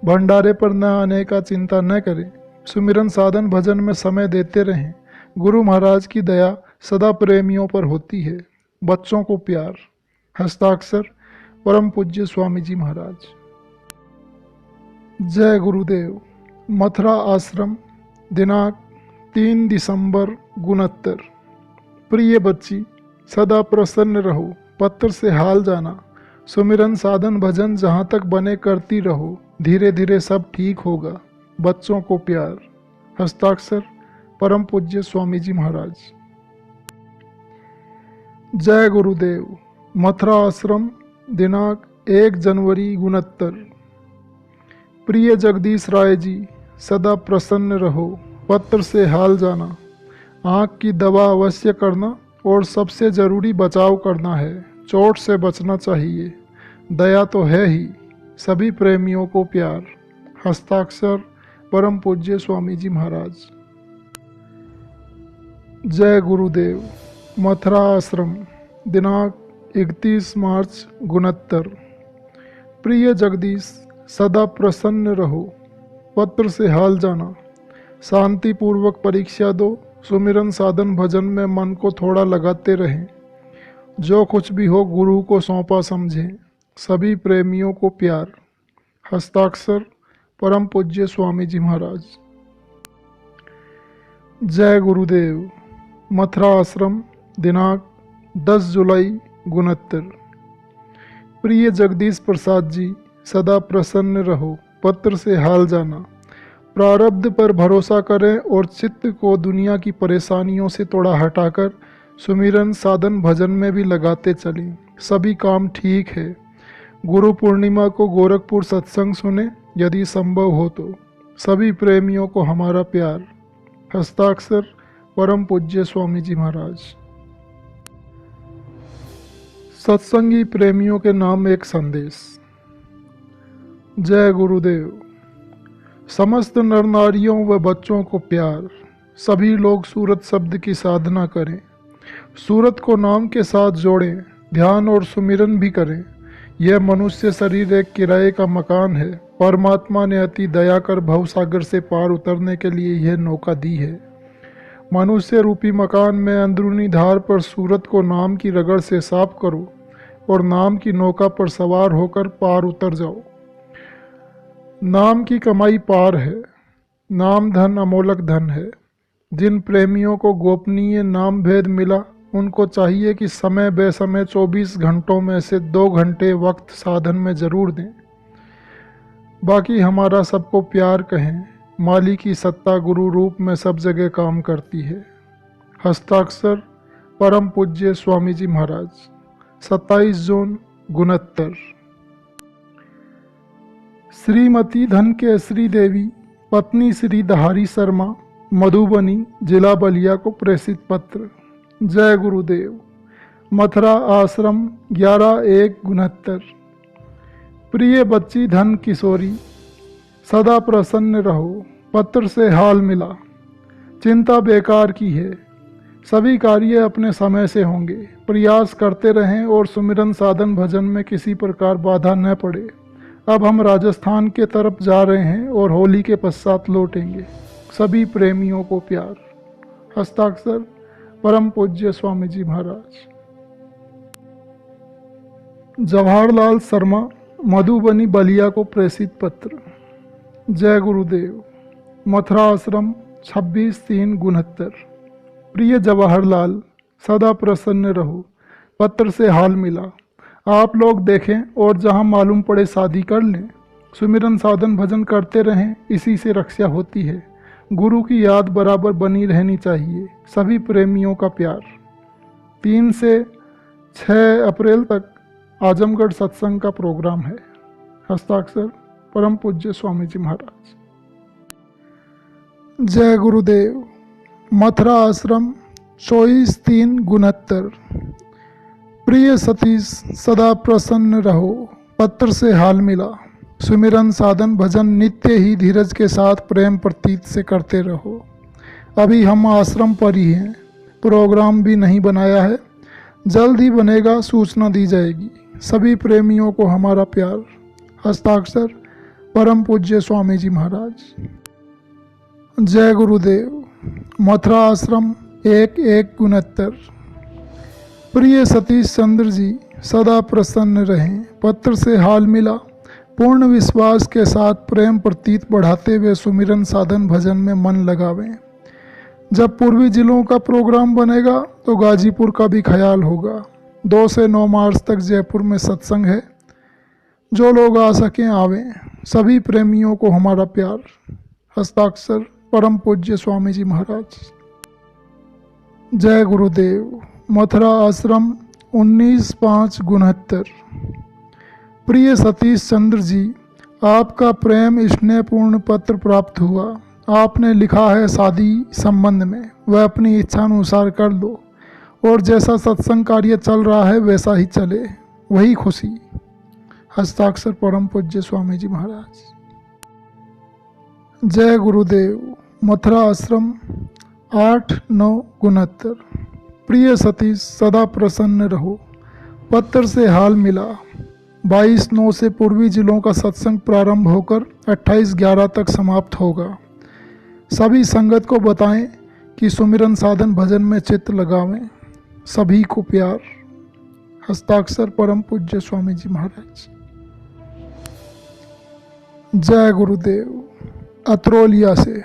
भंडारे पर न आने का चिंता न करें। सुमिरन साधन भजन में समय देते रहें। गुरु महाराज की दया सदा प्रेमियों पर होती है। बच्चों को प्यार। हस्ताक्षर परम पूज्य स्वामी जी महाराज। जय गुरुदेव। मथुरा आश्रम, दिनांक 3 दिसंबर 69। प्रिय बच्ची, सदा प्रसन्न रहो। पत्र से हाल जाना। सुमिरन साधन भजन जहाँ तक बने करती रहो। धीरे धीरे सब ठीक होगा। बच्चों को प्यार। हस्ताक्षर परम पूज्य स्वामी जी महाराज। जय गुरुदेव। मथुरा आश्रम, दिनांक 1 जनवरी 69। प्रिय जगदीश राय जी, सदा प्रसन्न रहो। पत्र से हाल जाना। आँख की दवा अवश्य करना और सबसे ज़रूरी बचाव करना है। चोट से बचना चाहिए। दया तो है ही। सभी प्रेमियों को प्यार। हस्ताक्षर परम पूज्य स्वामी जी महाराज। जय गुरुदेव। मथुरा आश्रम, दिनांक 31 मार्च 69। प्रिय जगदीश, सदा प्रसन्न रहो। पत्र से हाल जाना। शांतिपूर्वक परीक्षा दो। सुमिरन साधन भजन में मन को थोड़ा लगाते रहें। जो कुछ भी हो गुरु को सौंपा समझें। सभी प्रेमियों को प्यार। हस्ताक्षर परम पूज्य स्वामी जी महाराज। जय गुरुदेव। मथुरा आश्रम, दिनांक 10 जुलाई 69। प्रिय जगदीश प्रसाद जी, सदा प्रसन्न रहो। पत्र से हाल जाना। प्रारब्ध पर भरोसा करें और चित्त को दुनिया की परेशानियों से थोड़ा हटाकर सुमिरन साधन भजन में भी लगाते चलें। सभी काम ठीक है। गुरु पूर्णिमा को गोरखपुर सत्संग सुने यदि संभव हो तो। सभी प्रेमियों को हमारा प्यार। हस्ताक्षर परम पूज्य स्वामी जी महाराज। सत्संगी प्रेमियों के नाम एक संदेश। जय गुरुदेव। समस्त नर नारियों व बच्चों को प्यार। सभी लोग सूरत शब्द की साधना करें, सूरत को नाम के साथ जोड़ें, ध्यान और सुमिरन भी करें। यह मनुष्य शरीर एक किराए का मकान है। परमात्मा ने अति दया कर भवसागर से पार उतरने के लिए यह नौका दी है। मनुष्य रूपी मकान में अंदरूनी धार पर सूरत को नाम की रगड़ से साफ करो और नाम की नौका पर सवार होकर पार उतर जाओ। नाम की कमाई पार है। नाम धन अमोलक धन है। जिन प्रेमियों को गोपनीय नाम भेद मिला उनको चाहिए कि समय बेसमय 24 घंटों में से 2 घंटे वक्त साधन में जरूर दें। बाकी हमारा सबको प्यार कहें। माली की सत्ता गुरु रूप में सब जगह काम करती है। हस्ताक्षर परम पूज्य स्वामी जी महाराज। 27 जून 69। श्रीमती धन केसरी देवी पत्नी श्री दहारी शर्मा मधुबनी जिला बलिया को प्रेषित पत्र। जय गुरुदेव। मथुरा आश्रम 11/1/69। प्रिय बच्ची धन किशोरी, सदा प्रसन्न रहो। पत्र से हाल मिला। चिंता बेकार की है। सभी कार्य अपने समय से होंगे। प्रयास करते रहें और सुमिरन साधन भजन में किसी प्रकार बाधा न पड़े। अब हम राजस्थान के तरफ जा रहे हैं और होली के पश्चात लौटेंगे। सभी प्रेमियों को प्यार। हस्ताक्षर परम पूज्य स्वामी जी महाराज। जवाहरलाल शर्मा मधुबनी बलिया को प्रेषित पत्र। जय गुरुदेव। मथुरा आश्रम 26/3/69। प्रिय जवाहरलाल, सदा प्रसन्न रहो। पत्र से हाल मिला। आप लोग देखें और जहां मालूम पड़े शादी कर लें। सुमिरन साधन भजन करते रहें, इसी से रक्षा होती है। गुरु की याद बराबर बनी रहनी चाहिए। सभी प्रेमियों का प्यार। 3 से 6 अप्रैल तक आजमगढ़ सत्संग का प्रोग्राम है। हस्ताक्षर परम पूज्य स्वामी जी महाराज। जय गुरुदेव। मथुरा आश्रम 24/3/69। प्रिय सतीश, सदा प्रसन्न रहो। पत्र से हाल मिला। सुमिरन साधन भजन नित्य ही धीरज के साथ प्रेम प्रतीत से करते रहो। अभी हम आश्रम पर ही हैं। प्रोग्राम भी नहीं बनाया है। जल्द ही बनेगा, सूचना दी जाएगी। सभी प्रेमियों को हमारा प्यार। हस्ताक्षर परम पूज्य स्वामी जी महाराज। जय गुरुदेव। मथुरा आश्रम 1/1/69। प्रिय सतीश चंद्र जी, सदा प्रसन्न रहें। पत्र से हाल मिला। पूर्ण विश्वास के साथ प्रेम प्रतीत बढ़ाते हुए सुमिरन साधन भजन में मन लगावें। जब पूर्वी जिलों का प्रोग्राम बनेगा तो गाजीपुर का भी ख्याल होगा। 2 से 9 मार्च तक जयपुर में सत्संग है। जो लोग आ सकें आवें। सभी प्रेमियों को हमारा प्यार। हस्ताक्षर परम पूज्य स्वामी जी महाराज। जय गुरुदेव। मथुरा आश्रम 19/5/69। प्रिय सतीश चंद्र जी, आपका प्रेम स्नेहपूर्ण पत्र प्राप्त हुआ। आपने लिखा है शादी संबंध में, वह अपनी इच्छा अनुसार कर लो और जैसा सत्संग कार्य चल रहा है वैसा ही चले, वही खुशी। हस्ताक्षर परम पूज्य स्वामी जी महाराज। जय गुरुदेव। मथुरा आश्रम 8/9/69। प्रिय सतीश, सदा प्रसन्न रहो। पत्र से हाल मिला। 22/9 से पूर्वी जिलों का सत्संग प्रारंभ होकर 28/11 तक समाप्त होगा। सभी संगत को बताएं कि सुमिरन साधन भजन में चित्त लगावें। सभी को प्यार। हस्ताक्षर परम पूज्य स्वामी जी महाराज। जय गुरुदेव। अत्रोलिया से।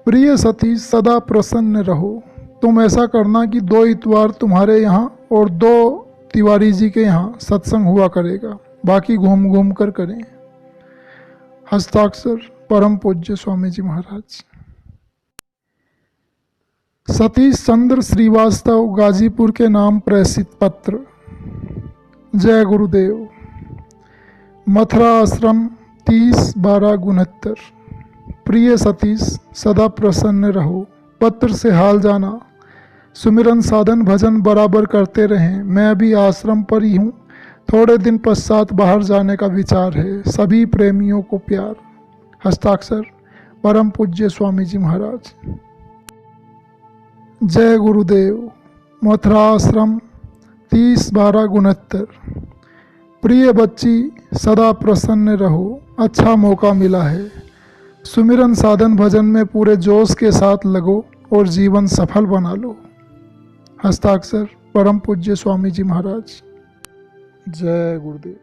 प्रिय सतीश, सदा प्रसन्न रहो। तुम ऐसा करना कि 2 इतवार तुम्हारे यहाँ और 2 तिवारी जी के यहाँ सत्संग हुआ करेगा। बाकी घूम घूम कर करें। हस्ताक्षर परम पूज्य स्वामी जी महाराज। सतीश चंद्र श्रीवास्तव गाजीपुर के नाम प्रेषित पत्र। जय गुरुदेव। मथुरा आश्रम 30/12/69। प्रिय सतीश, सदा प्रसन्न रहो। पत्र से हाल जाना। सुमिरन साधन भजन बराबर करते रहें। मैं अभी आश्रम पर ही हूँ, थोड़े दिन पश्चात बाहर जाने का विचार है। सभी प्रेमियों को प्यार। हस्ताक्षर परम पूज्य स्वामी जी महाराज। जय गुरुदेव। मथुरा आश्रम 30/12/69। प्रिय बच्ची, सदा प्रसन्न रहो। अच्छा मौका मिला है। सुमिरन साधन भजन में पूरे जोश के साथ लगो और जीवन सफल बना लो। हस्ताक्षर परम पूज्य स्वामी जी महाराज। जय गुरुदेव।